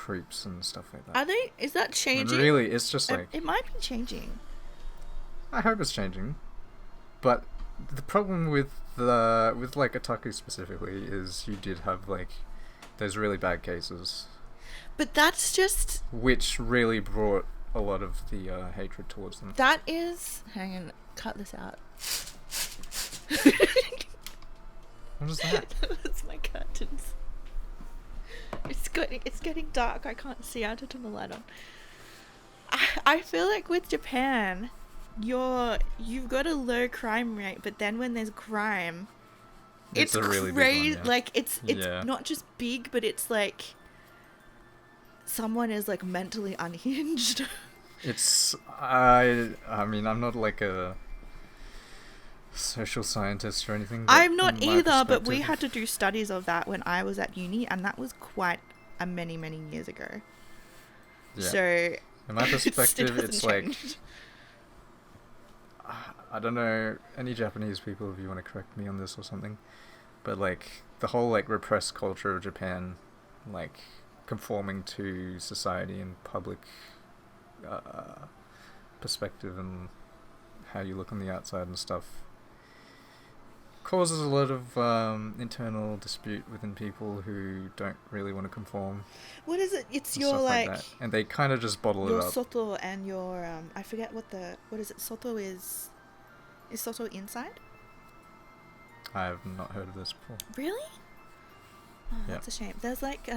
creeps and stuff like that. Are they? Is that And changing? really, it's just like It might be changing. I hope it's changing, but the problem with like Otaku specifically is you did have like those really bad cases, But that's just... which really brought a lot of the hatred towards them. That is... Hang on, cut this out. What is that? That's my curtains. It's getting dark. I can't see. I had to turn the light on. I feel like with Japan, you've got a low crime rate, but then when there's crime, It's a really big crazy. one, yeah. Like it's Yeah. not just big, but it's like someone is like mentally unhinged. It's I mean I'm not like a social scientist or anything. But I'm not from my either, but we perspective- had to do studies of that when I was at uni, and that was quite a many years ago. Yeah. So In my it still perspective, hasn't it's like changed. I don't know any Japanese people if you want to correct me on this or something, but like the whole like repressed culture of Japan, like conforming to society and public perspective and how you look on the outside and stuff, causes a lot of internal dispute within people who don't really want to conform. What is it? It's And your stuff like that. And they kind of just bottle your it up. soto and your I forget what is it? Soto is soto inside? I have not heard of this before. Really? Oh, Yeah. that's a shame. There's like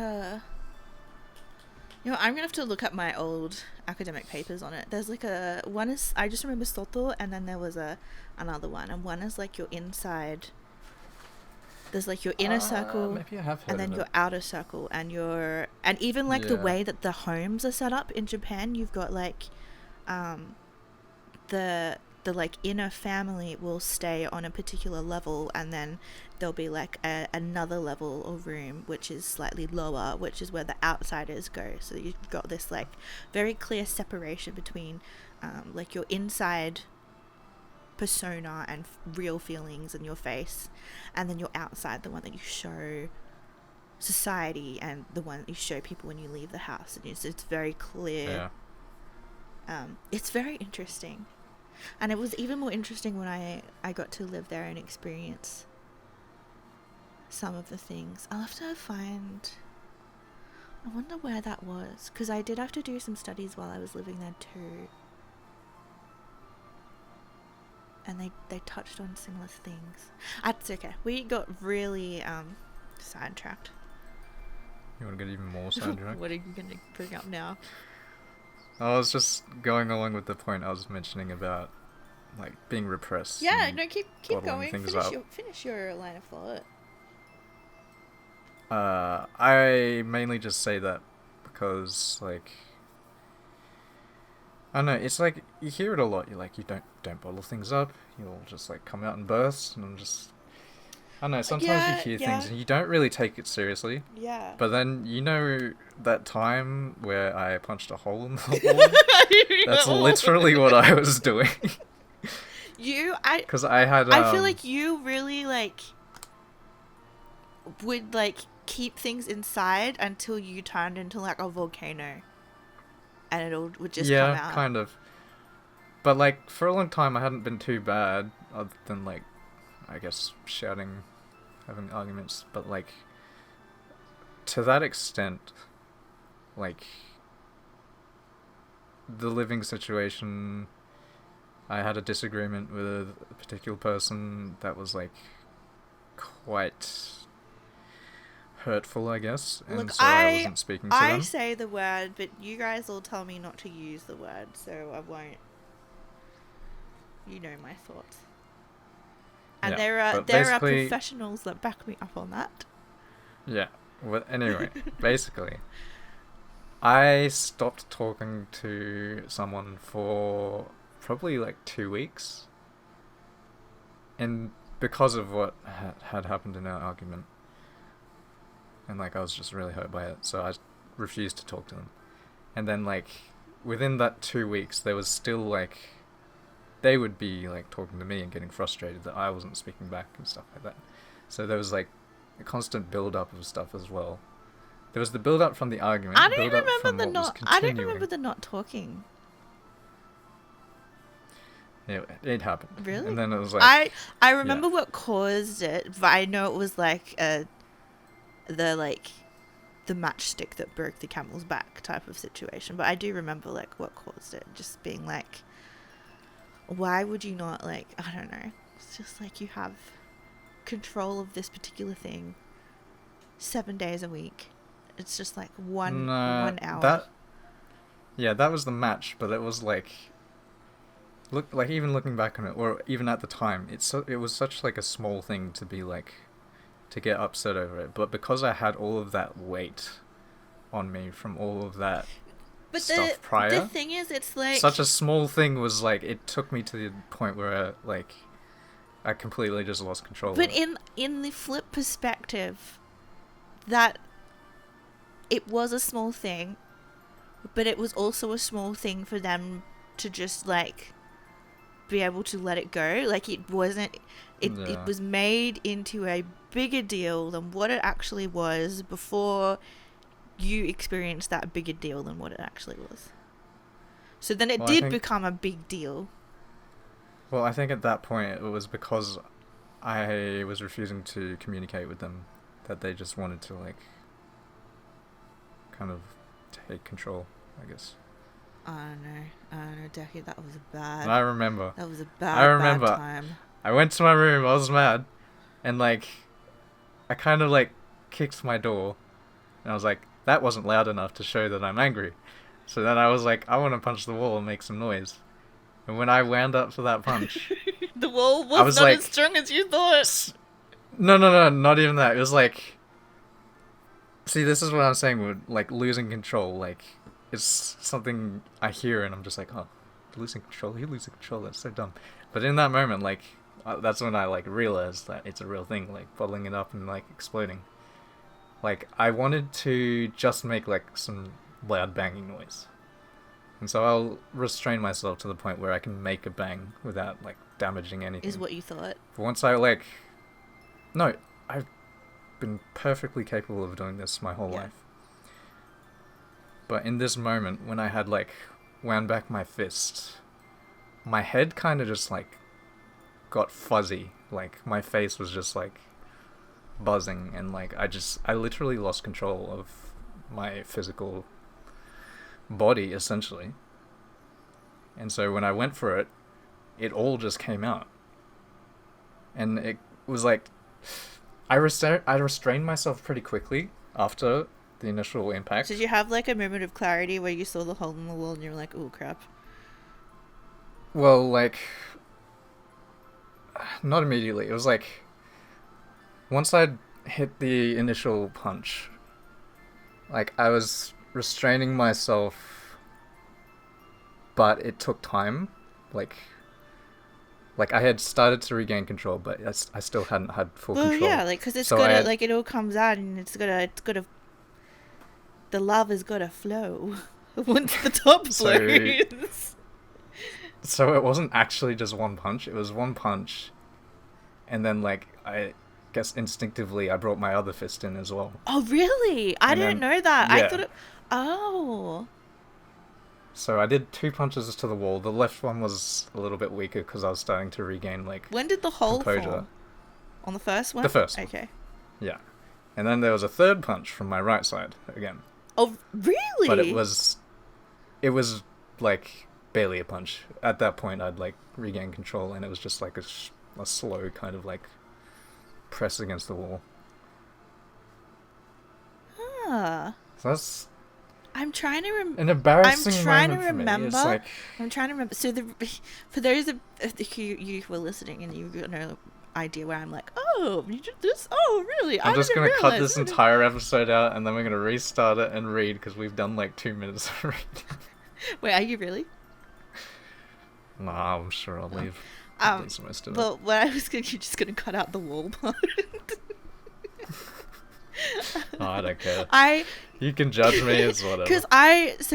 you know, I'm gonna have to look up my old academic papers on it. There's like one is, I just remember soto, and then there was another one, and one is like your inside. There's like your inner circle, Maybe I have heard and then of your it. outer circle, and even like the Yeah. way that the homes are set up in Japan, you've got like the like inner family will stay on a particular level, and then there'll be like another level or room which is slightly lower, which is where the outsiders go. So you've got this like very clear separation between like your inside persona and real feelings in your face, and then your outside, the one that you show society, and the one that you show people when you leave the house. And it's very clear. Yeah. It's very interesting, and it was even more interesting when I got to live there and experience some of the things. I'll have to find, I wonder where that was, because I did have to do some studies while I was living there too, and they touched on similar things. That's okay. We got really sidetracked. You want to get even more sidetracked? What are you gonna bring up now? I was just going along with the point I was mentioning about like being repressed. Yeah, and no, keep bottling going. things Finish up. finish your line of thought. I mainly just say that because like I don't know, it's like you hear it a lot. You're like, you don't bottle things up. You'll just like come out in bursts, and I'm just I don't know. Sometimes Yeah, you hear yeah. things and you don't really take it seriously. Yeah. But then you know that time where I punched a hole in the wall. That's literally what I was doing. Because I had. I feel like you really like would like keep things inside until you turned into like a volcano, and it all would just come out. Kind of. But like for a long time, I hadn't been too bad, other than like, I guess shouting, having arguments. But like, to that extent, like, the living situation, I had a disagreement with a particular person that was like quite hurtful, I guess, and Look, so I wasn't speaking to I them. say the word, but you guys all tell me not to use the word, so I won't. You know my thoughts. And Yeah, but there are basically- professionals that back me up on that. Yeah. Well, anyway, basically, I stopped talking to someone for probably like 2 weeks, and because of what had happened in our argument, and like I was just really hurt by it, so I refused to talk to them. And then like within that 2 weeks, there was still like they would be like talking to me and getting frustrated that I wasn't speaking back and stuff like that. So there was like a constant build up of stuff as well. There was the build up from the argument. I the don't build up remember from the what was not. I don't continuing. remember the not talking. It happened. Really? And then it was like I remember what caused it, but I know it was like the matchstick that broke the camel's back type of situation. But I do remember like what caused it, just being like, why would you not, like, I don't know. It's just like you have control of this particular thing 7 days a week. It's just like one hour. That was the match, but it was like, even looking back on it, or even at the time, it was such like a small thing to be like, to get upset over it. But because I had all of that weight on me from all of that stuff prior, the thing is, it's like such a small thing was like, it took me to the point where I completely just lost control. But of it. in the flip perspective, that it was a small thing, but it was also a small thing for them to just like be able to let it go. Like it wasn't. It was made into a bigger deal than what it actually was before you experienced that bigger deal than what it actually was. So then it did become a big deal. Well, I think at that point it was because I was refusing to communicate with them, that they just wanted to like kind of take control, I guess. I don't know, Decky, that was a bad... And I remember. That was a bad time. I went to my room, I was mad, and like, I kind of like kicked my door, and I was like, that wasn't loud enough to show that I'm angry. So then I was like, I want to punch the wall and make some noise. And when I wound up for that punch... The wall was not as strong as you thought. No, not even that. It was like... See, this is what I'm saying with like losing control. Like, it's something I hear and I'm just like, oh, losing control? You're losing control, that's so dumb. But in that moment, like, that's when I like realized that it's a real thing, like bottling it up and like exploding. Like, I wanted to just make like some loud banging noise. And so I'll restrain myself to the point where I can make a bang without like damaging anything. Is what you thought. But once I like... No, I've been perfectly capable of doing this my whole life. But in this moment, when I had like wound back my fist, my head kind of just like got fuzzy. Like my face was just like buzzing, and like I literally lost control of my physical body essentially. And so when I went for it, it all just came out. And it was like, I restrained myself pretty quickly after the initial impact. Did you have like a moment of clarity where you saw the hole in the wall and you were like, oh crap? Well, like, not immediately. It was like, once I'd hit the initial punch, like, I was restraining myself, but it took time. Like I had started to regain control, but I still hadn't had full control. Well, yeah, like, because it's gotta, like, it all comes out and it's gotta, the lava's gotta flow once the top blows. So it wasn't actually just one punch, it was one punch, and then, like, I guess instinctively I brought my other fist in as well. Oh, really? I didn't know that. Yeah. I thought it... Oh. So I did 2 punches to the wall. The left one was a little bit weaker because I was starting to regain, like, when did the hole composure. fall? On the first one? The first one. Okay. Yeah. And then there was a third punch from my right side again. Oh, really? But it was like barely a punch. At that point I'd like regained control, and it was just like a slow kind of like press against the wall. Ah. So that's... I'm trying to remember. An embarrassing I'm trying to moment for me. remember. It's like... I'm trying to remember. So for those of you who were listening and you got no idea where I'm like, oh, you did this? Oh, really? I'm just going to cut this entire episode out, and then we're going to restart it and read, because we've done like 2 minutes of reading. Wait, are you really? Nah, I'm sure I'll leave. Most of it. Well, what I was going to, you're just going to cut out the wall part. Oh, I don't care. You can judge me as whatever. Because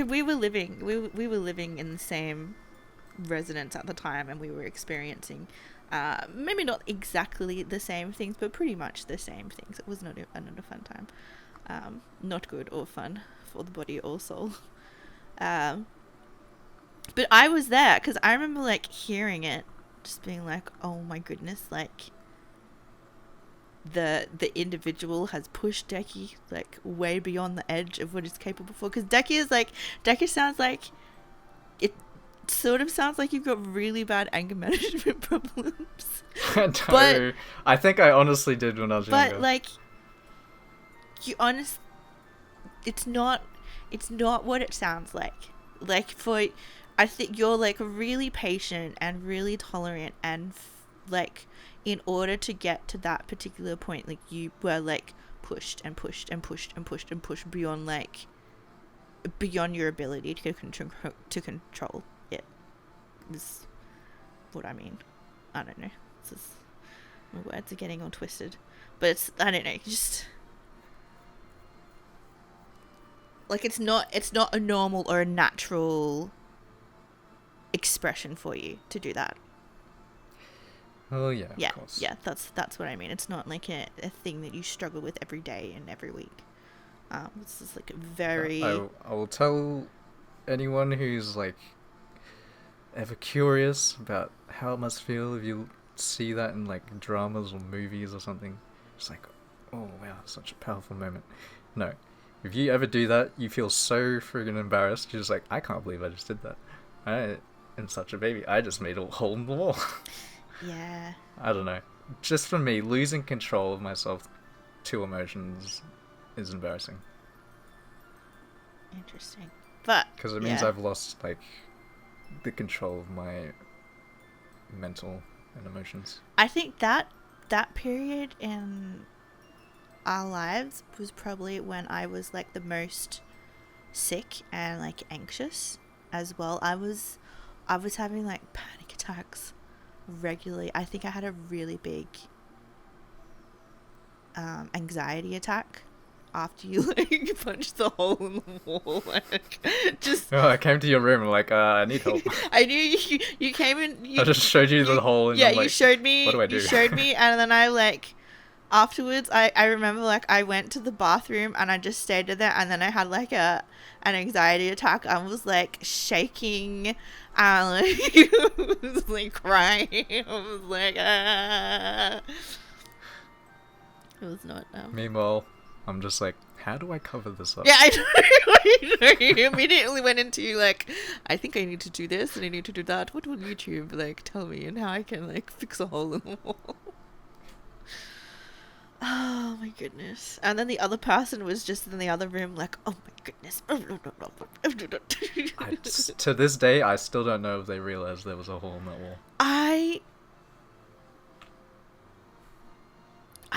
we were living in the same residence at the time, and we were experiencing maybe not exactly the same things, but pretty much the same things. It was not a fun time. Not good or fun for the body or soul. But I was there because I remember like hearing it, just being like, oh my goodness, like the individual has pushed Deki like way beyond the edge of what it's capable for. Because Deki sounds like it sort of sounds like you've got really bad anger management problems. But I think I honestly did when I was younger. But like, it's not what it sounds like. Like I think you're like really patient and really tolerant and like in order to get to that particular point, like you were like pushed and pushed and pushed and pushed and pushed beyond your ability to control it. Is what I mean. I don't know. My words are getting all twisted, but I don't know. Just like it's not a normal or a natural expression for you to do that. Oh yeah, of course. Yeah, that's what I mean. It's not like a thing that you struggle with every day and every week. This is like a very... I will tell anyone who's like ever curious about how it must feel if you see that in like dramas or movies or something. It's like, oh wow, such a powerful moment. No, if you ever do that, you feel so friggin' embarrassed. You're just like, I can't believe I just did that. I am such a baby. I just made a hole in the wall. Yeah. I don't know. Just for me, losing control of myself to emotions is embarrassing. Interesting. But because it means I've lost like the control of my mental and emotions. I think that period in our lives was probably when I was like the most sick and like anxious as well. I was having like panic attacks regularly. I think I had a really big anxiety attack after you like punched the hole in the wall. Like, just I came to your room and like I need help. I knew you came in. I just showed you the hole. And yeah, I'm like, you showed me. What do I do? You showed me, and then I like afterwards. I remember like I went to the bathroom and I just stayed there, and then I had like an anxiety attack. I was like shaking. Like, I was like crying. I was like, ah. It was not. Meanwhile, I'm just like, how do I cover this up? Yeah, I know. You immediately went into like, I think I need to do this and I need to do that. What will YouTube like tell me and how I can like fix a hole in the wall? Oh my goodness. And then the other person was just in the other room like, oh my goodness. To this day, I still don't know if they realized there was a hole in that wall. I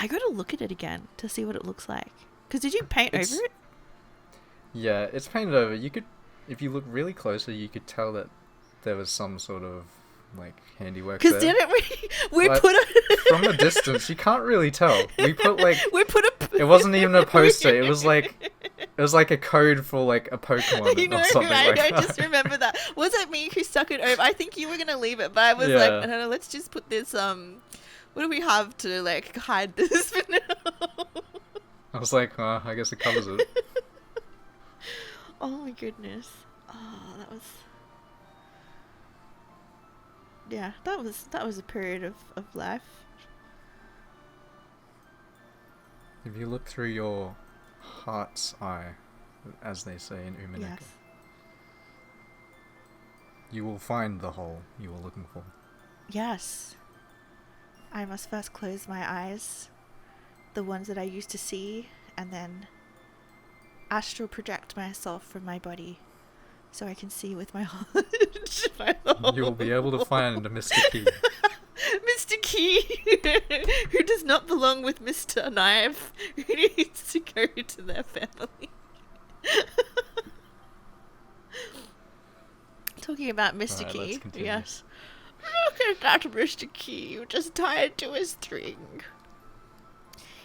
gotta look at it again to see what it looks like. Because did you paint over it? Yeah, it's painted over. You could, if you look really closely, you could tell that there was some sort of like handiwork there. Because didn't we like, put a... from a distance, you can't really tell. We put like... It wasn't even a poster. It was like a code for like a Pokemon or something like that. I just remember that. Was it me who stuck it over? I think you were going to leave it, but I was like, no, let's just put this, what do we have to like hide this for now? I was like, I guess it covers it. Oh my goodness. Oh, that was... Yeah, that was a period of life. If you look through your heart's eye, as they say in Umineko, Yes. you will find the hole you were looking for. Yes. I must first close my eyes, the ones that I used to see, and then astral project myself from my body so I can see with my heart. You will be able to find Mr. Key. Mr. Key, who does not belong with Mr. Knife, who needs to go to their family. Talking about Mr. Right, Key, let's continue. yes. Look at that Mr. Key, you just tied to a string.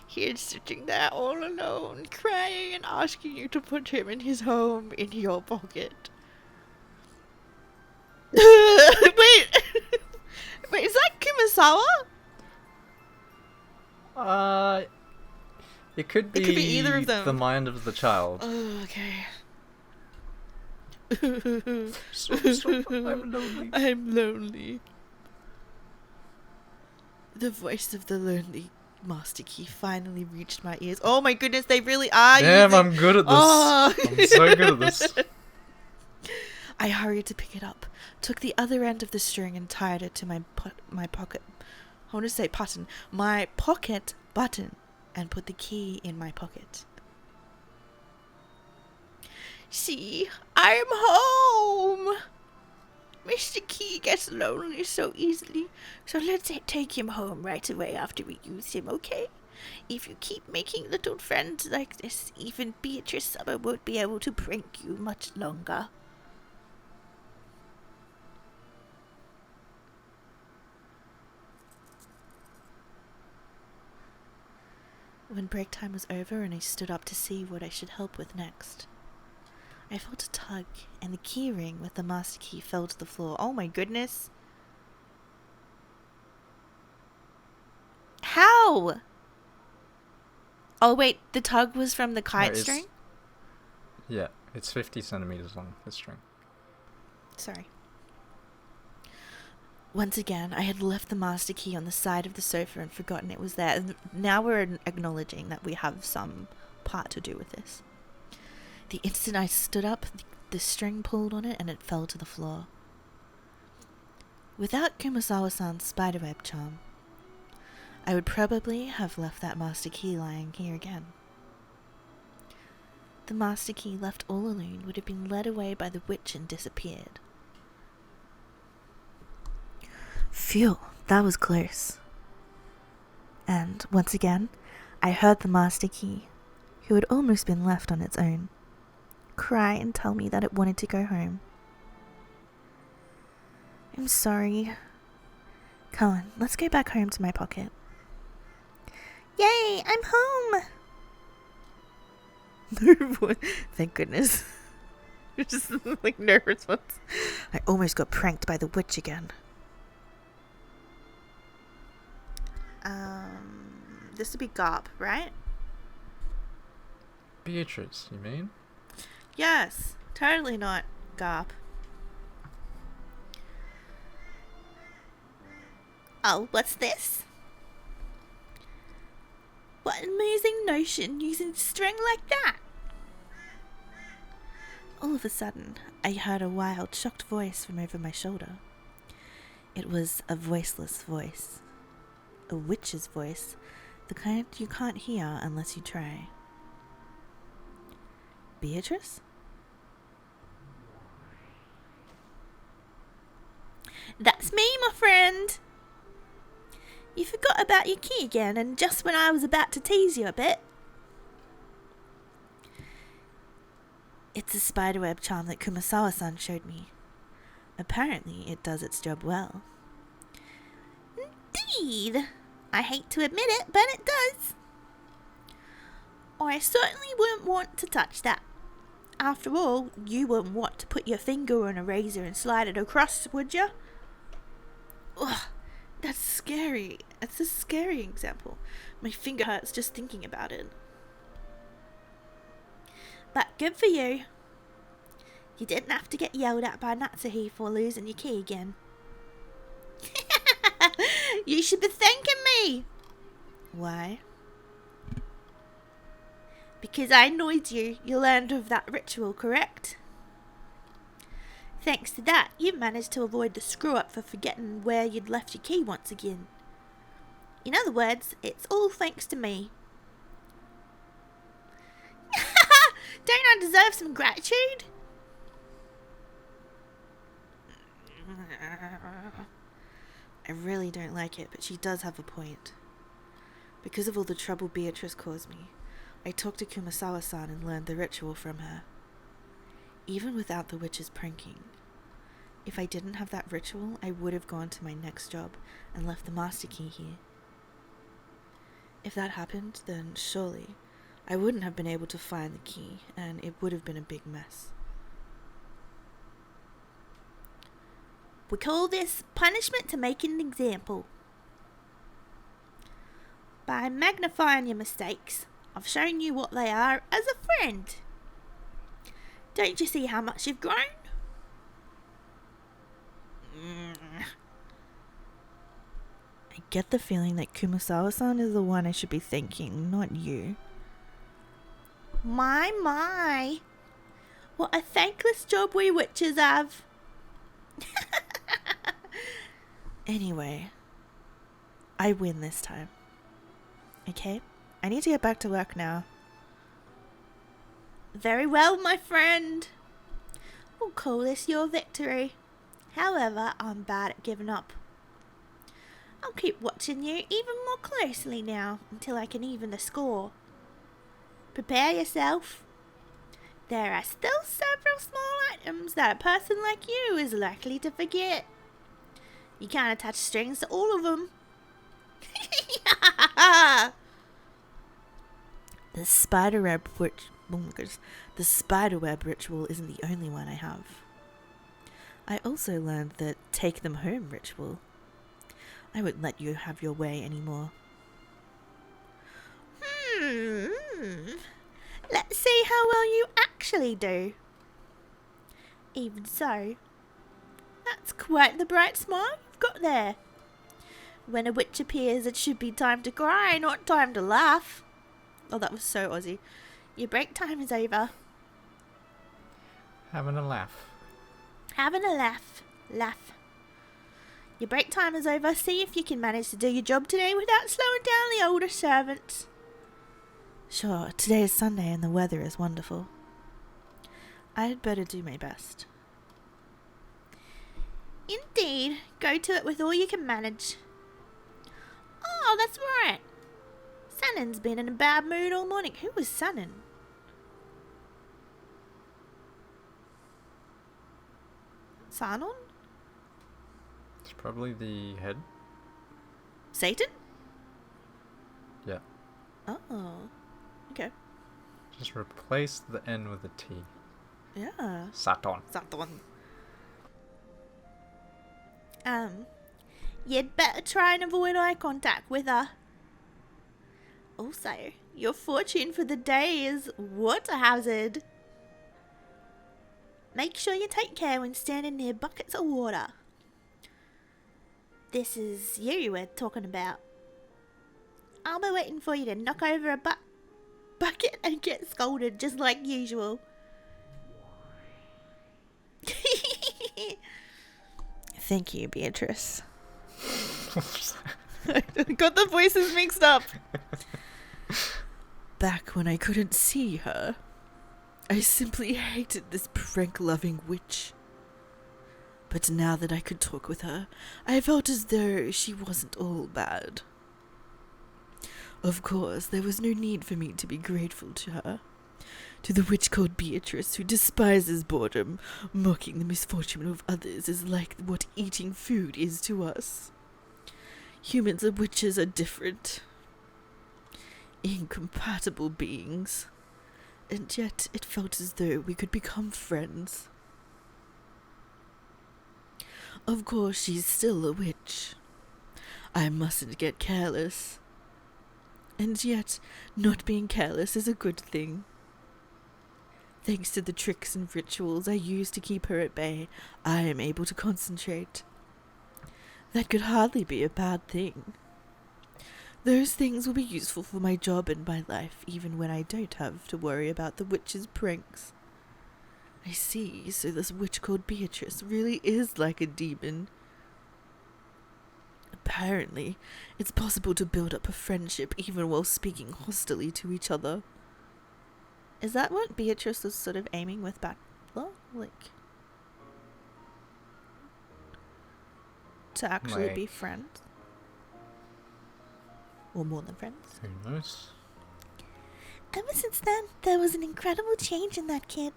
He is sitting there all alone, crying and asking you to put him in his home in your pocket. Wait, is that Kumasawa? It could be either of them. the mind of the child. Oh, okay. Stop, I'm lonely. I'm lonely. The voice of the lonely Master Key finally reached my ears. Oh my goodness, they really are. Damn, I'm good at this. Oh. I'm so good at this. I hurried to pick it up, took the other end of the string and tied it to my pocket. I want to say button. My pocket button, and put the key in my pocket. See, I'm home. Mr. Key gets lonely so easily, so let's take him home right away after we use him, okay? If you keep making little friends like this, even Beatrice Summer won't be able to prank you much longer. When break time was over and I stood up to see what I should help with next, I felt a tug, and the key ring with the master key fell to the floor. Oh my goodness. How? Oh wait, the tug was from the kite string? Yeah, it's 50 centimeters long, this string. Sorry. Once again, I had left the master key on the side of the sofa and forgotten it was there. Now we're acknowledging that we have some part to do with this. The instant I stood up, the string pulled on it and it fell to the floor. Without Kumasawa-san's spiderweb charm, I would probably have left that master key lying here again. The master key left all alone would have been led away by the witch and disappeared. Phew, that was close. And once again, I heard the master key, who had almost been left on its own, cry and tell me that it wanted to go home. I'm sorry. Come on, let's go back home to my pocket. Yay, I'm home! No, thank goodness. Just like no response. I almost got pranked by the witch again. This would be Garp, right? Beatrice, you mean? Yes, totally not Garp. Oh, what's this? What an amazing notion, using string like that! All of a sudden, I heard a wild, shocked voice from over my shoulder. It was a voiceless voice. A witch's voice, the kind you can't hear unless you try. Beatrice? That's me, my friend! You forgot about your key again, and just when I was about to tease you a bit. It's a spiderweb charm that Kumasawa-san showed me. Apparently, it does its job well. Indeed! I hate to admit it, but it does. I certainly wouldn't want to touch that. After all, you wouldn't want to put your finger on a razor and slide it across, would you? Ugh, that's scary. That's a scary example. My finger hurts just thinking about it. But good for you. You didn't have to get yelled at by Natsuhi for losing your key again. You should be thanking me. Why? Because I annoyed you. You learned of that ritual, correct? Thanks to that, you managed to avoid the screw-up for forgetting where you'd left your key once again. In other words, it's all thanks to me. Don't I deserve some gratitude? I really don't like it, but she does have a point. Because of all the trouble Beatrice caused me, I talked to Kumasawa-san and learned the ritual from her. Even without the witch's pranking. If I didn't have that ritual, I would have gone to my next job and left the master key here. If that happened, then surely I wouldn't have been able to find the key, and it would have been a big mess. We call this punishment to make an example. By magnifying your mistakes, I've shown you what they are as a friend. Don't you see how much you've grown? I get the feeling that Kumasawa-san is the one I should be thanking, not you. My. What a thankless job we witches have. Anyway, I win this time. Okay? I need to get back to work now. Very well, my friend. We'll call this your victory. However, I'm bad at giving up. I'll keep watching you even more closely now until I can even the score. Prepare yourself. There are still several small items that a person like you is likely to forget. You can't attach strings to all of them. The spiderweb ritual isn't the only one I have. I also learned the take them home ritual. I won't let you have your way anymore. Let's see how well you actually do. Even so, that's quite the bright smile you've got there. When a witch appears, it should be time to cry, not time to laugh. Oh, that was so Aussie. Your break time is over. Having a laugh. Having a laugh. Your break time is over. See if you can manage to do your job today without slowing down the older servants. Sure, today is Sunday and the weather is wonderful. I had better do my best. Indeed. Go to it with all you can manage. Oh, that's right. Sanon's been in a bad mood all morning. Who was Sanon? Sanon? It's probably the head. Satan? Yeah. Oh. Okay. Just replace the N with a T. Yeah. Saturn. You'd better try and avoid eye contact with her. Also, your fortune for the day is water hazard. Make sure you take care when standing near buckets of water. This is you we're talking about. I'll be waiting for you to knock over a bucket and get scolded just like usual. Thank you, Beatrice. I got the voices mixed up. Back when I couldn't see her, I simply hated this prank-loving witch. But now that I could talk with her, I felt as though she wasn't all bad. Of course, there was no need for me to be grateful to her. To the witch called Beatrice, who despises boredom, mocking the misfortune of others is like what eating food is to us. Humans and witches are different. Incompatible beings. And yet it felt as though we could become friends. Of course, she's still a witch. I mustn't get careless. And yet, not being careless is a good thing. Thanks to the tricks and rituals I use to keep her at bay, I am able to concentrate. That could hardly be a bad thing. Those things will be useful for my job and my life, even when I don't have to worry about the witch's pranks. I see, so this witch called Beatrice really is like a demon. Apparently, it's possible to build up a friendship even while speaking hostilely to each other. Is that what Beatrice was sort of aiming with back? Like, to actually be friends? Or more than friends? Who knows? Ever since then, there was an incredible change in that kid.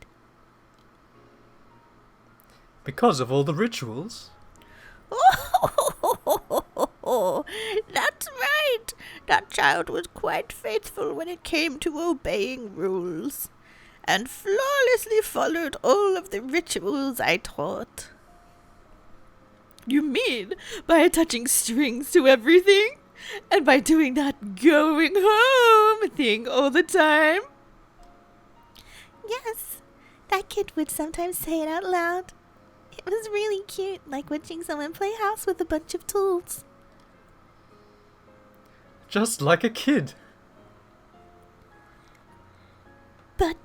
Because of all the rituals? Oh, that's right. That child was quite faithful when it came to obeying rules, and flawlessly followed all of the rituals I taught. You mean by attaching strings to everything? And by doing that going home thing all the time. Yes, that kid would sometimes say it out loud. It was really cute, like watching someone play house with a bunch of tools. Just like a kid. But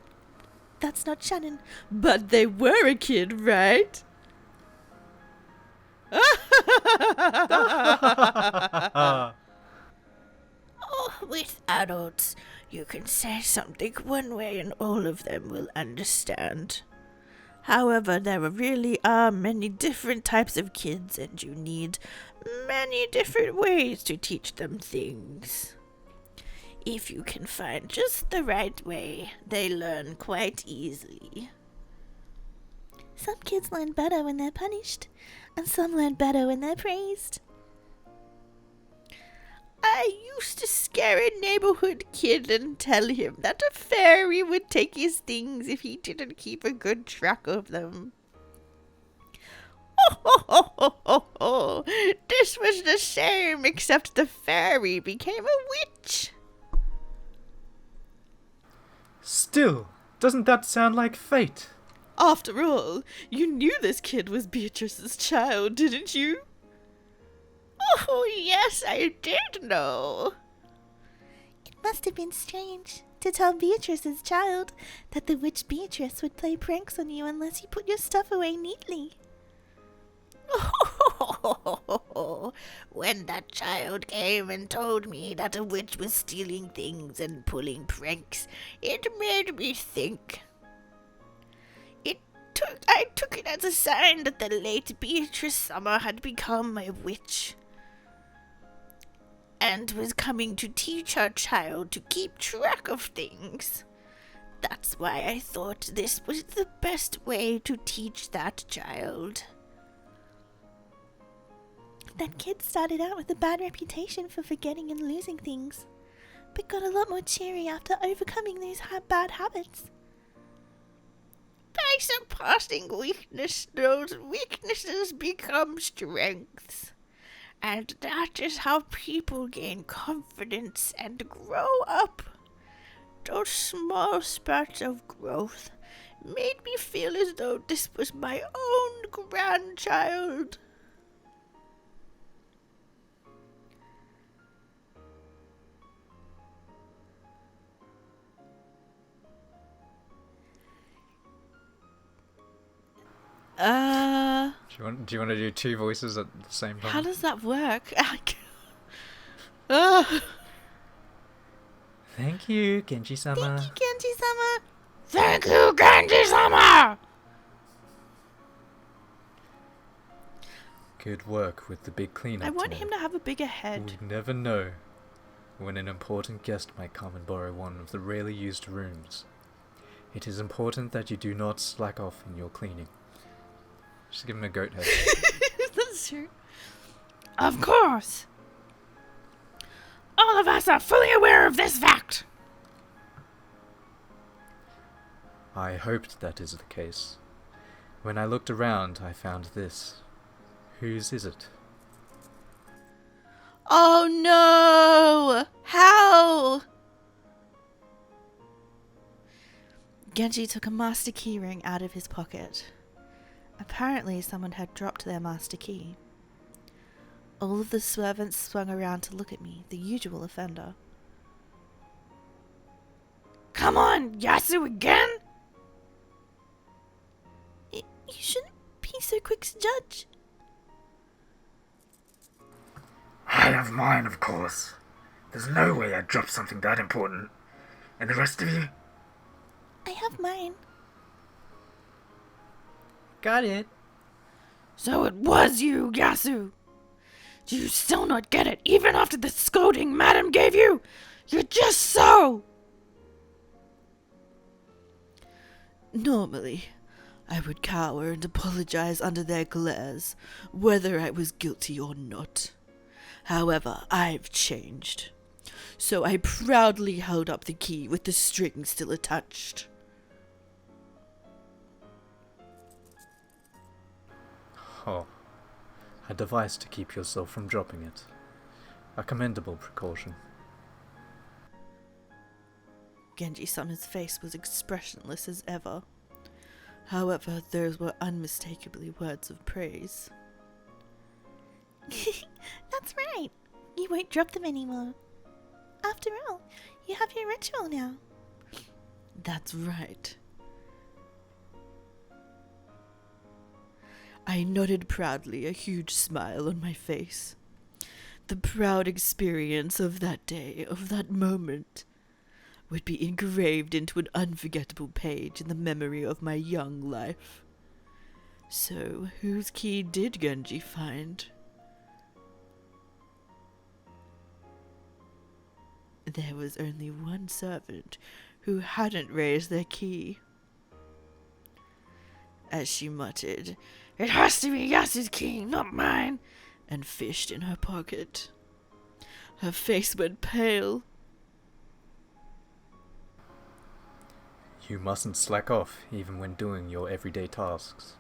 that's not Shannon. But they were a kid, right? Oh, with adults, you can say something one way and all of them will understand. However, there really are many different types of kids, and you need many different ways to teach them things. If you can find just the right way, they learn quite easily. Some kids learn better when they're punished, and some learn better when they're praised. I used to scare a neighborhood kid and tell him that a fairy would take his things if he didn't keep a good track of them. Oh, this was the same, except the fairy became a witch. Still, doesn't that sound like fate? After all, you knew this kid was Beatrice's child, didn't you? Oh, yes, I did know. It must have been strange to tell Beatrice's child that the witch Beatrice would play pranks on you unless you put your stuff away neatly. When that child came and told me that a witch was stealing things and pulling pranks, it made me think. I took it as a sign that the late Beatrice Summer had become a witch and was coming to teach her child to keep track of things. That's why I thought this was the best way to teach that child. That kid started out with a bad reputation for forgetting and losing things, but got a lot more cheery after overcoming those bad habits. By surpassing weakness, those weaknesses become strengths. And that is how people gain confidence and grow up. Those small spurts of growth made me feel as though this was my own grandchild. Do you want to do two voices at the same time? How does that work? Thank you, Genji-sama. Thank you, Genji-sama. Thank you, Genji-sama! Good work with the big cleanup. I want today. him to have a bigger head. You never know when an important guest might come and borrow one of the rarely used rooms. It is important that you do not slack off in your cleaning. Just give him a goat head. That's true. Of course! All of us are fully aware of this fact! I hoped that is the case. When I looked around, I found this. Whose is it? Oh no! How? Genji took a master key ring out of his pocket. Apparently someone had dropped their master key. All of the servants swung around to look at me, the usual offender. Come on, Yasu again? You shouldn't be so quick to judge. I have mine, of course. There's no way I'd drop something that important. And the rest of you? I have mine. Got it. So it was you, Yasu! Do you still not get it, even after the scolding Madam gave you? You're just so! Normally, I would cower and apologize under their glares, whether I was guilty or not. However, I've changed. So I proudly held up the key with the string still attached. Oh. A device to keep yourself from dropping it. A commendable precaution. Genji-sama's face was expressionless as ever. However, those were unmistakably words of praise. That's right. You won't drop them anymore. After all, you have your ritual now. That's right. I nodded proudly, a huge smile on my face. The proud experience of that day, of that moment, would be engraved into an unforgettable page in the memory of my young life. So, whose key did Genji find? There was only one servant who hadn't raised their key. As she muttered, "It has to be Yasu's key, not mine," and fished in her pocket. Her face went pale. You mustn't slack off, even when doing your everyday tasks.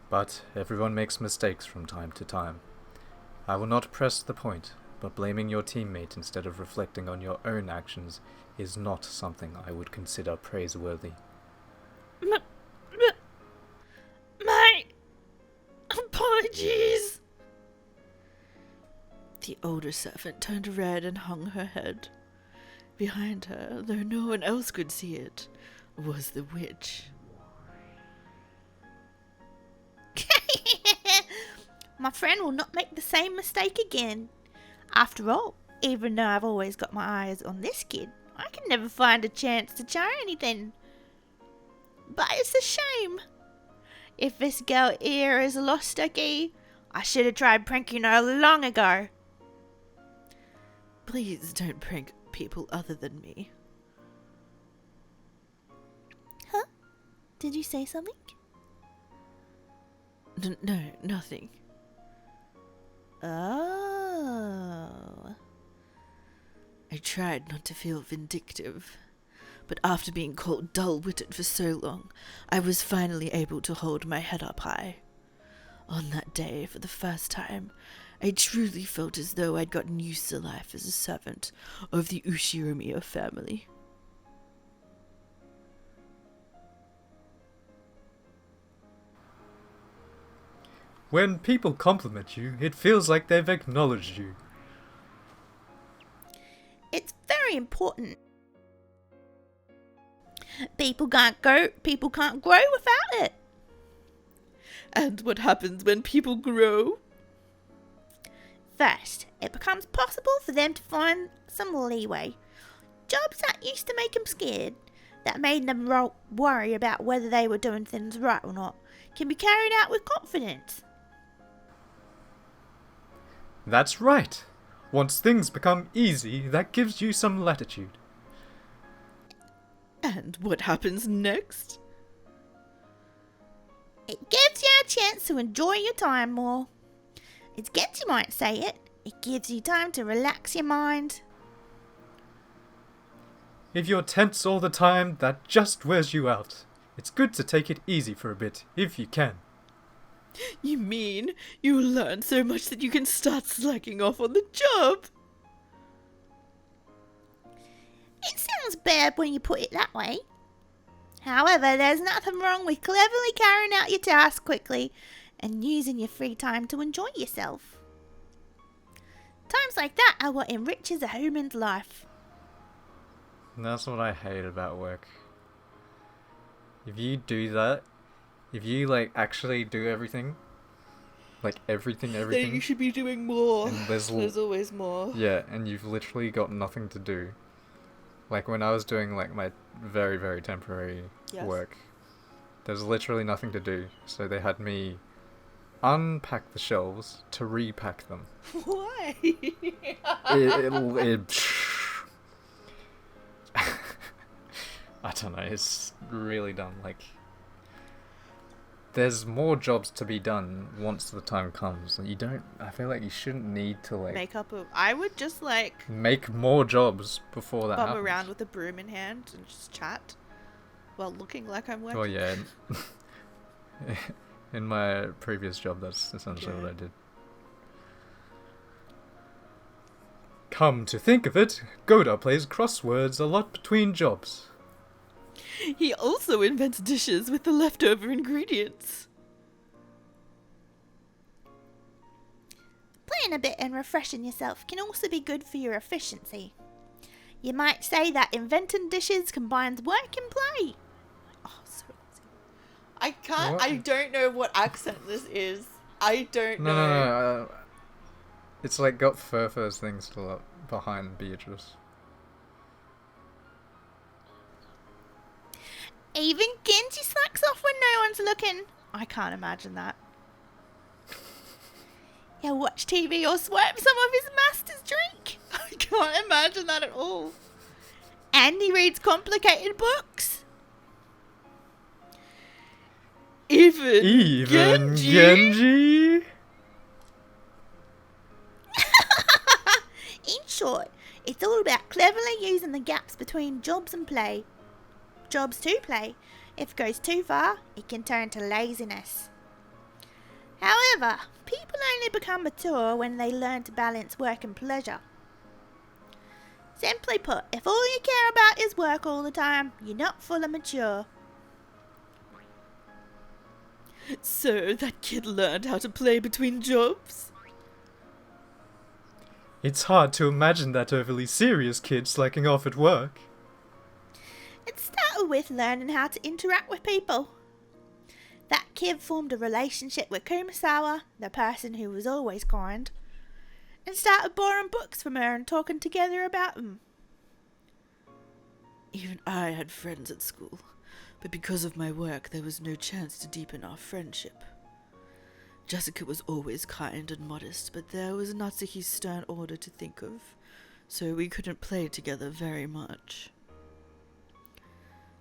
But everyone makes mistakes from time to time. I will not press the point, but blaming your teammate instead of reflecting on your own actions is not something I would consider praiseworthy. My apologies. The older servant turned red and hung her head. Behind her, though no one else could see it, was the witch. My friend will not make the same mistake again. After all, even though I've always got my eyes on this kid, I can never find a chance to try anything. But it's a shame. If this girl here has lost her key, I should have tried pranking her long ago. Please don't prank people other than me. Huh? Did you say something? No, nothing. Oh. I tried not to feel vindictive, but after being called dull-witted for so long, I was finally able to hold my head up high. On that day, for the first time, I truly felt as though I'd gotten used to life as a servant of the Ushiromiya family. When people compliment you, it feels like they've acknowledged you. It's very important. People can't grow without it. And what happens when people grow? First, it becomes possible for them to find some leeway. Jobs that used to make them scared, that made them worry about whether they were doing things right or not, can be carried out with confidence. That's right. Once things become easy, that gives you some latitude. And what happens next? It gives you a chance to enjoy your time more. As Genji might say it, it gives you time to relax your mind. If you're tense all the time, that just wears you out. It's good to take it easy for a bit, if you can. You mean you learn so much that you can start slacking off on the job? It sounds bad when you put it that way. However, there's nothing wrong with cleverly carrying out your task quickly and using your free time to enjoy yourself. Times like that are what enriches a human's life. That's what I hate about work. If you do that, if you actually do everything, everything, Then you should be doing more. and there's always more. yeah, and you've literally got nothing to do. Like when I was doing my very, very temporary work, there's literally nothing to do. So they had me unpack the shelves to repack them. Why? I don't know, it's really dumb. There's more jobs to be done once the time comes. I feel like you shouldn't need to I would just make more jobs before that bum happens. around with a broom in hand and just chat while looking like I'm working. Oh yeah. In my previous job, that's essentially what I did. Come to think of it, Goda plays crosswords a lot between jobs. He also invents dishes with the leftover ingredients. Playing a bit and refreshing yourself can also be good for your efficiency. You might say that inventing dishes combines work and play. Oh, so I can't. What? I don't know what accent this is. I don't No, know. no. It's like got Furfur's thing still up behind Beatrice. Even Genji slacks off when no one's looking. I can't imagine that. He'll watch TV or swipe some of his master's drink. I can't imagine that at all. And he reads complicated books. Even Genji? In short, it's all about cleverly using the gaps between jobs and play. Jobs to play. If it goes too far, it can turn to laziness. However, people only become mature when they learn to balance work and pleasure. Simply put, if all you care about is work all the time, you're not fully mature. So that kid learned how to play between jobs? It's hard to imagine that overly serious kid slacking off at work. It started with learning how to interact with people. That kid formed a relationship with Kumasawa, the person who was always kind, and started borrowing books from her and talking together about them. Even I had friends at school, but because of my work there was no chance to deepen our friendship. Jessica was always kind and modest, but there was Natsuki's stern order to think of, so we couldn't play together very much.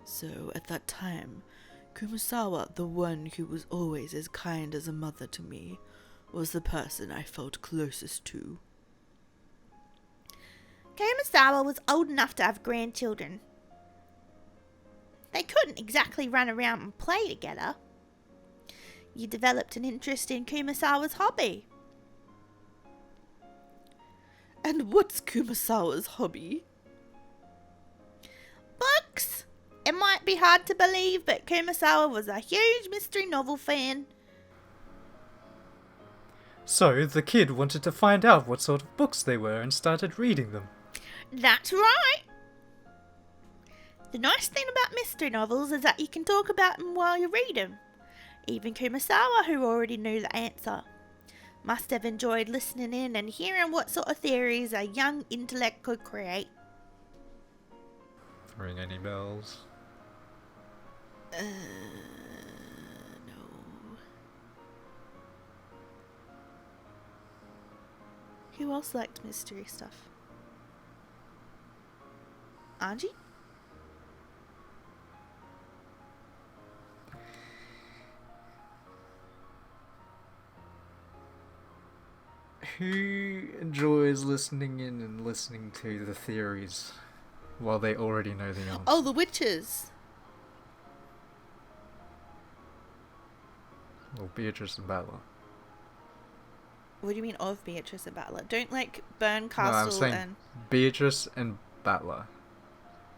So, at that time, Kumasawa, the one who was always as kind as a mother to me, was the person I felt closest to. Kumasawa was old enough to have grandchildren. They couldn't exactly run around and play together. You developed an interest in Kumasawa's hobby. And what's Kumasawa's hobby? Books! It might be hard to believe, but Kumasawa was a huge mystery novel fan. So the kid wanted to find out what sort of books they were and started reading them. That's right! The nice thing about mystery novels is that you can talk about them while you read them. Even Kumasawa, who already knew the answer, must have enjoyed listening in and hearing what sort of theories a young intellect could create. Ring any bells? No. Who else liked mystery stuff? Anji? Who enjoys listening in and listening to the theories while they already know the answer? Oh, the witches! Well, Beatrice and Battler. What do you mean of Beatrice and Battler? Don't, burn No, Castle I'm saying and... Beatrice and Battler.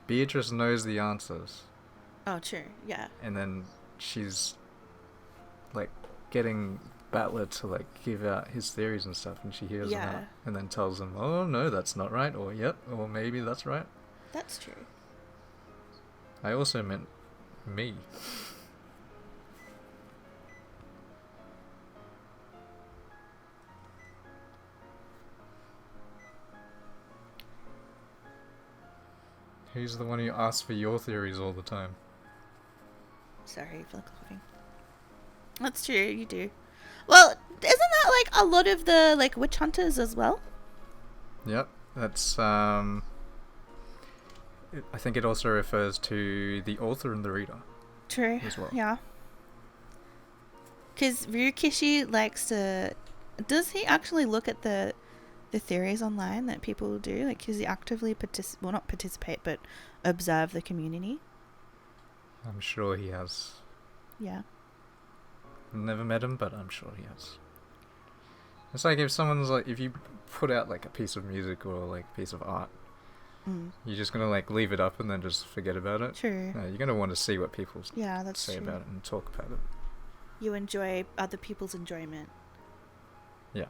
Beatrice knows the answers, Oh, true, yeah. and then she's getting Battler to give out his theories and stuff, and she hears them Yeah. out, and then tells him, "Oh no, that's not right," or "Yep," or "Maybe that's right." That's true. I also meant me. Who's the one who asks for your theories all the time? Sorry for the coughing. That's true, you do. Well, isn't that a lot of the witch hunters as well? Yep, that's I think it also refers to the author and the reader True. as well. Yeah. Because Ryukishi likes to... Does he actually look at the theories online that people do? Does he actively not participate, but observe the community? I'm sure he has. Yeah. Never met him, but I'm sure he has. It's like if someone's like, if you put out like a piece of music or like a piece of art, you're just gonna like leave it up and then just forget about it. True. No, you're gonna want to see what people Yeah, that's say true. about it and talk about it. You enjoy other people's enjoyment. Yeah.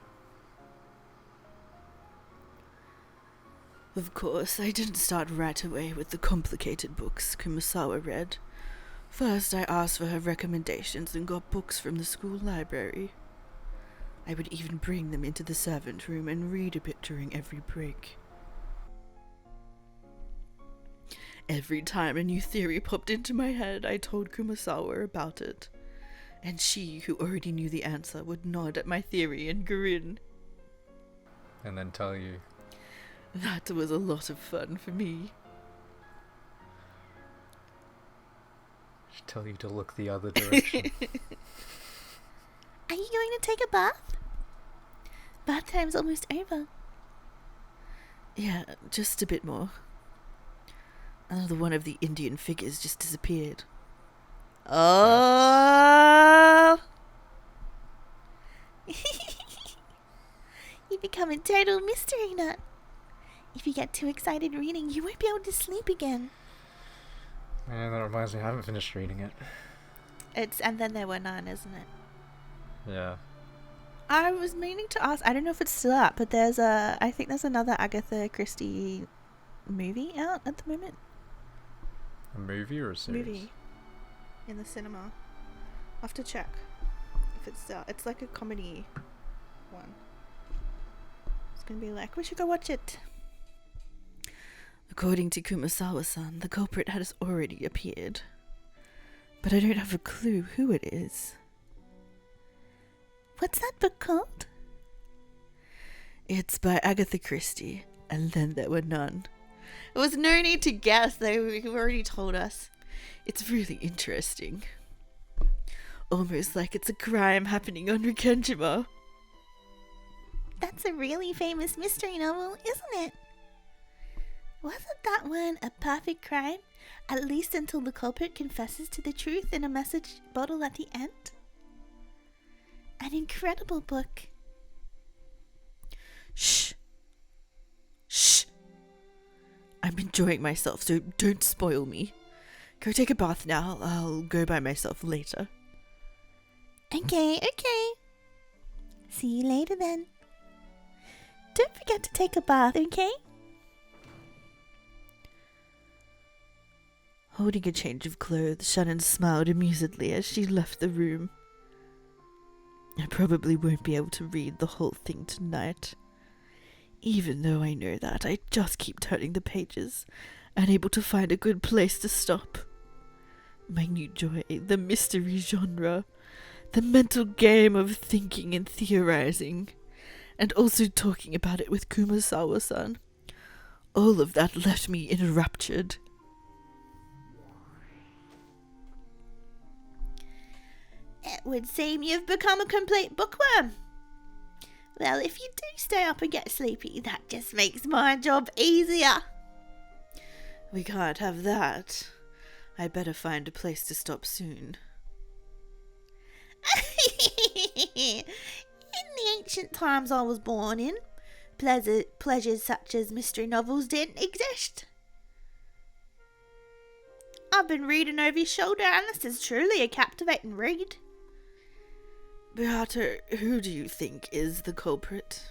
Of course, I didn't start right away with the complicated books Kumasawa read. First, I asked for her recommendations and got books from the school library. I would even bring them into the servant room and read a bit during every break. Every time a new theory popped into my head, I told Kumasawa about it. And she, who already knew the answer, would nod at my theory and grin. And then tell you. That was a lot of fun for me. She'd tell you to look the other direction. Are you going to take a bath? Bath time's almost over. Yeah, just a bit more. Another one of the Indian figures just disappeared. Oh! You become a total mystery nut. If you get too excited reading, you won't be able to sleep again. Man, that reminds me, I haven't finished reading it. It's And Then There Were None, isn't it? Yeah. I was meaning to ask, I don't know if it's still out, but I think there's another Agatha Christie movie out at the moment. A movie or a series? Movie. In the cinema. I'll have to check if it's out. It's like a comedy one. It's gonna be like, we should go watch it. According to Kumasawa-san, the culprit has already appeared. But I don't have a clue who it is. What's that book called? It's by Agatha Christie, And Then There Were None. There was no need to guess, they've already told us. It's really interesting. Almost like it's a crime happening on Rikenjima. That's a really famous mystery novel, isn't it? Wasn't that one a perfect crime? At least until the culprit confesses to the truth in a message bottle at the end? An incredible book. Shh. Shh. I'm enjoying myself, so don't spoil me. Go take a bath now. I'll go by myself later. Okay. See you later then. Don't forget to take a bath, okay? Holding a change of clothes, Shannon smiled amusedly as she left the room. I probably won't be able to read the whole thing tonight. Even though I know that, I just keep turning the pages, unable to find a good place to stop. My new joy, the mystery genre, the mental game of thinking and theorizing, and also talking about it with Kumasawa-san. All of that left me enraptured. It would seem you've become a complete bookworm. Well, if you do stay up and get sleepy, that just makes my job easier. We can't have that. I better find a place to stop soon. In the ancient times I was born in, pleasures such as mystery novels didn't exist. I've been reading over your shoulder, and this is truly a captivating read. Beata, who do you think is the culprit?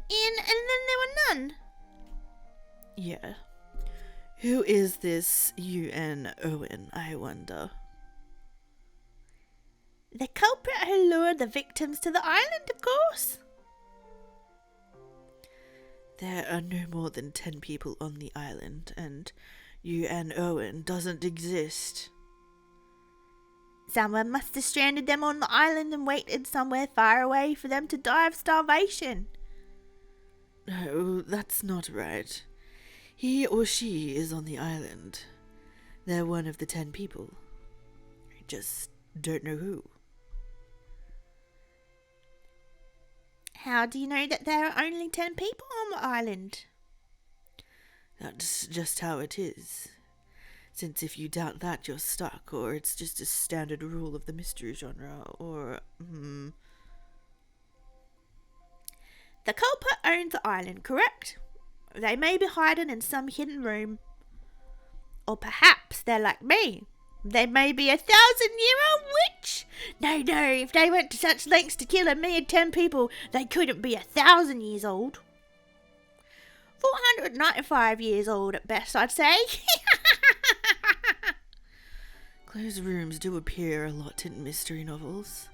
And then there were none. Yeah. Who is this UN Owen, I wonder? The culprit who lured the victims to the island, of course. There are no more than 10 people on the island, and UN Owen doesn't exist. Someone must have stranded them on the island and waited somewhere far away for them to die of starvation. No, that's not right. He or she is on the island. They're one of the 10 people. I just don't know who. How do you know that there are only 10 people on the island? That's just how it is. Since if you doubt that, you're stuck, or it's just a standard rule of the mystery genre, or, The culprit owns the island, correct? They may be hiding in some hidden room. Or perhaps they're like me. They may be a 1,000-year-old witch. No, if they went to such lengths to kill a mere 10 people, they couldn't be 1,000 years old. 495 years old at best, I'd say. Closed rooms do appear a lot in mystery novels,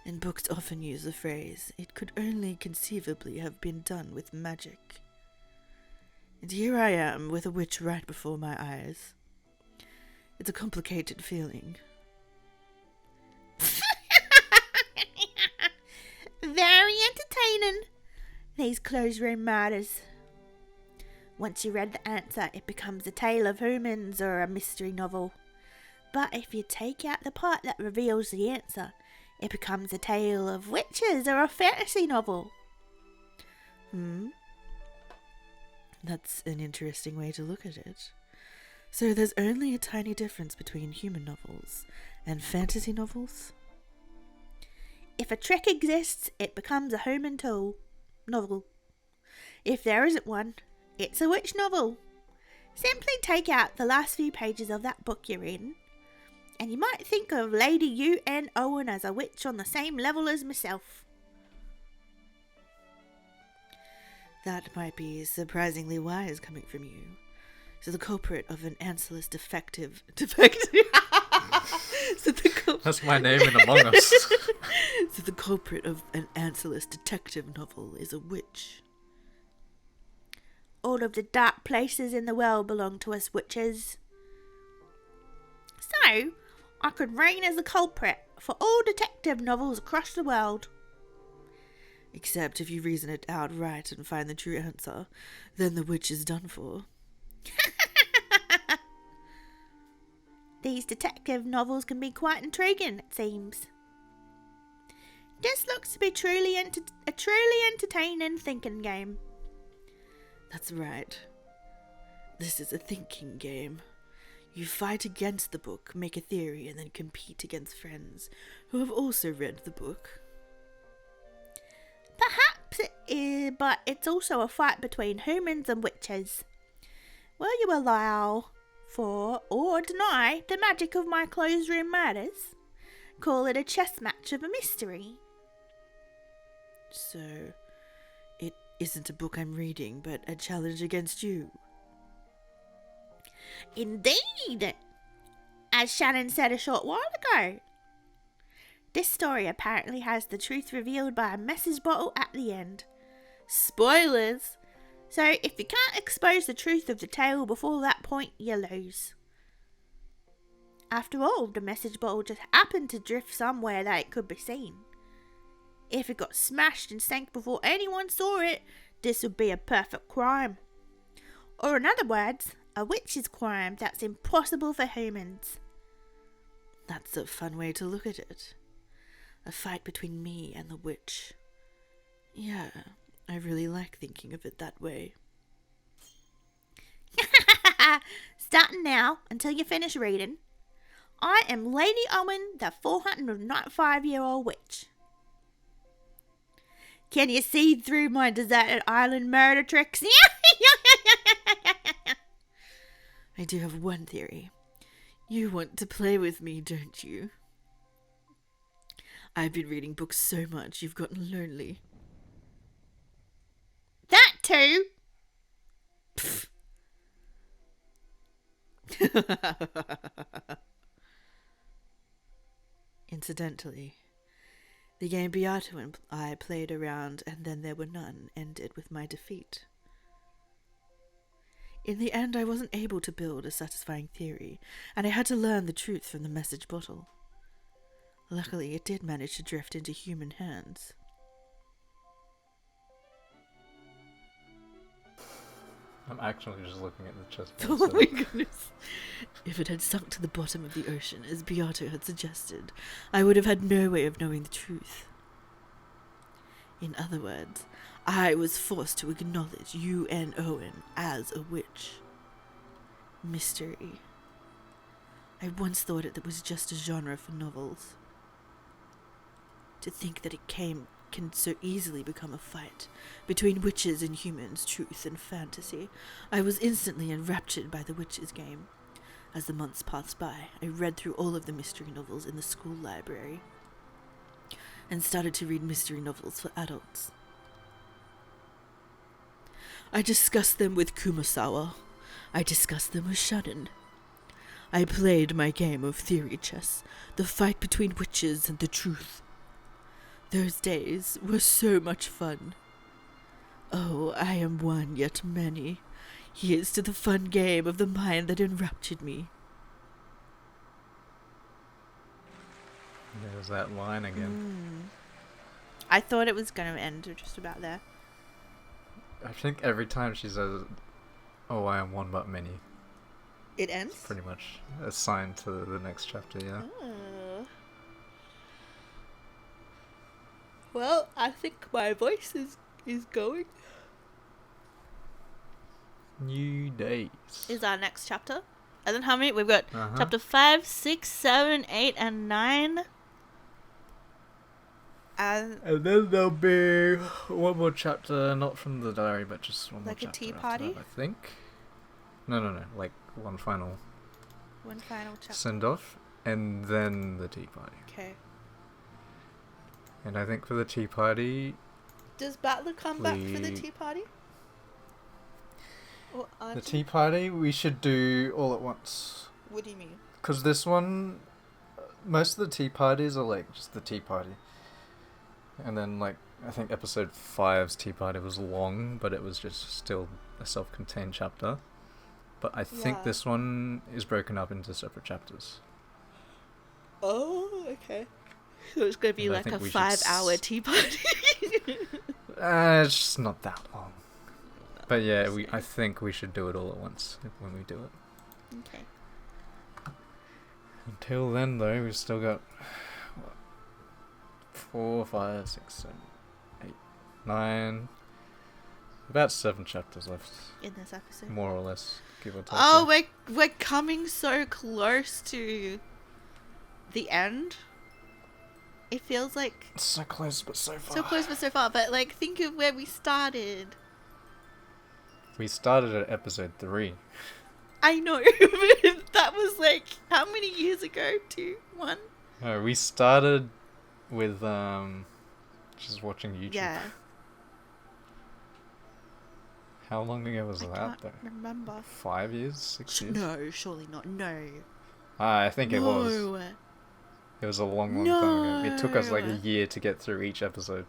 and books often use the phrase, "It could only conceivably have been done with magic." And here I am with a witch right before my eyes. It's a complicated feeling. Very entertaining, these closed room murders. Once you read the answer, it becomes a tale of humans or a mystery novel. But if you take out the part that reveals the answer, it becomes a tale of witches or a fantasy novel. That's an interesting way to look at it. So there's only a tiny difference between human novels and fantasy novels? If a trick exists, it becomes a human novel. If there isn't one, it's a witch novel. Simply take out the last few pages of that book you're reading, and you might think of Lady U.N. Owen as a witch on the same level as myself. That might be surprisingly wise coming from you. So the culprit of an answerless defective... That's my name in Among Us. So the culprit of an answerless detective novel is a witch. All of the dark places in the world belong to us witches. So, I could reign as a culprit for all detective novels across the world. Except if you reason it out right and find the true answer, then the witch is done for. These detective novels can be quite intriguing, it seems. This looks to be a truly entertaining thinking game. That's right. This is a thinking game. You fight against the book, make a theory, and then compete against friends who have also read the book. Perhaps it is, but it's also a fight between humans and witches. Will you allow for or deny the magic of my closed room murders? Call it a chess match of a mystery. So, it isn't a book I'm reading, but a challenge against you. Indeed! As Shannon said a short while ago. This story apparently has the truth revealed by a message bottle at the end. Spoilers! So if you can't expose the truth of the tale before that point, you lose. After all, the message bottle just happened to drift somewhere that it could be seen. If it got smashed and sank before anyone saw it, this would be a perfect crime. Or in other words, a witch's crime that's impossible for humans. That's a fun way to look at it. A fight between me and the witch. Yeah, I really like thinking of it that way. Starting now, until you finish reading. I am Lady Owen, the 495-year-old witch. Can you see through my deserted island murder tricks? I do have one theory. You want to play with me, don't you? I've been reading books so much you've gotten lonely. That too? Incidentally, the game Beato and I played around and then there were none ended with my defeat. In the end, I wasn't able to build a satisfying theory, and I had to learn the truth from the message bottle. Luckily, it did manage to drift into human hands. I'm actually just looking at the chest. Oh my goodness. If it had sunk to the bottom of the ocean, as Beato had suggested, I would have had no way of knowing the truth. In other words, I was forced to acknowledge U.N. Owen as a witch. Mystery. I once thought it was just a genre for novels. To think that it came can so easily become a fight between witches and humans, truth and fantasy, I was instantly enraptured by the witches' game. As the months passed by, I read through all of the mystery novels in the school library and started to read mystery novels for adults. I discussed them with Kumasawa. I discussed them with Shannon. I played my game of theory chess, the fight between witches and the truth. Those days were so much fun. Oh, I am one yet many. Here's to the fun game of the mind that enraptured me. There's that line again. I thought it was going to end just about there. I think every time she says, "Oh, I am one but many," It ends? pretty much a sign to the next chapter, yeah. Oh. Well, I think my voice is going. New days. Is our next chapter. And then how many? We've got Uh-huh. chapter 5, 6, 7, 8, and 9. And And then there'll be one more chapter, not from the diary, but just one Like a more chapter tea after party? that, I think. No, like one final one final chapter. send-off, and then the tea party. Okay. And I think for the tea party, Does Battler come back for the We- tea party? Or the Auntie? tea party we should do all at once. What do you mean? Because this one, most of the tea parties are like just the tea party. And then like, I think episode 5's tea party was long, but it was just still a self-contained chapter. But I think Yeah. this one is broken up into separate chapters. Oh, okay. So it's going to be And I like think a we should 5-hour tea party. It's just not that long. But yeah, I think we should do it all at once when we do it. Okay. Until then, though, we've still got what, 4, 5, 6, 7, 8, 9, about 7 chapters left, In this episode. more or less, give or take. Oh, we're coming so close to the end. It feels like So close, but so far. so close but so far. But like, think of where we started. We started at episode 3. I know, but that was like how many years ago? 2, 1. No, we started with just watching YouTube. Yeah, How long ago was I that can't though? remember. 5 years, 6 years? No, surely not. No. I think it was. No. It was a long time ago. It took us like a No. year to get through each episode.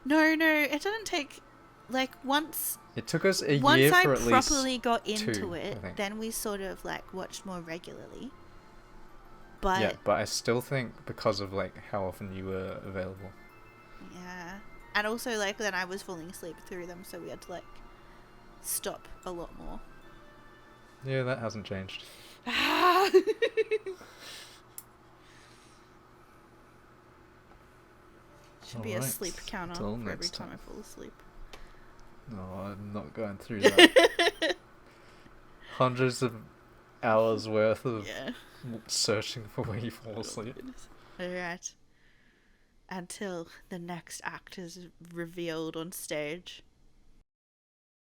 No, it didn't take. Like once It took us a once year I for at least properly got into 2, I it, think. then we sort of like watched more regularly. But Yeah, but I still think because of like how often you were available. yeah. And also like then I was falling asleep through them, so we had to like stop a lot more. Yeah, that hasn't changed. Should be a Alright, sleep counter till for every next time I time. fall asleep. No, I'm not going through that. Hundreds of hours worth of Yeah. searching for where you fall asleep. Alright. Until the next act is revealed on stage.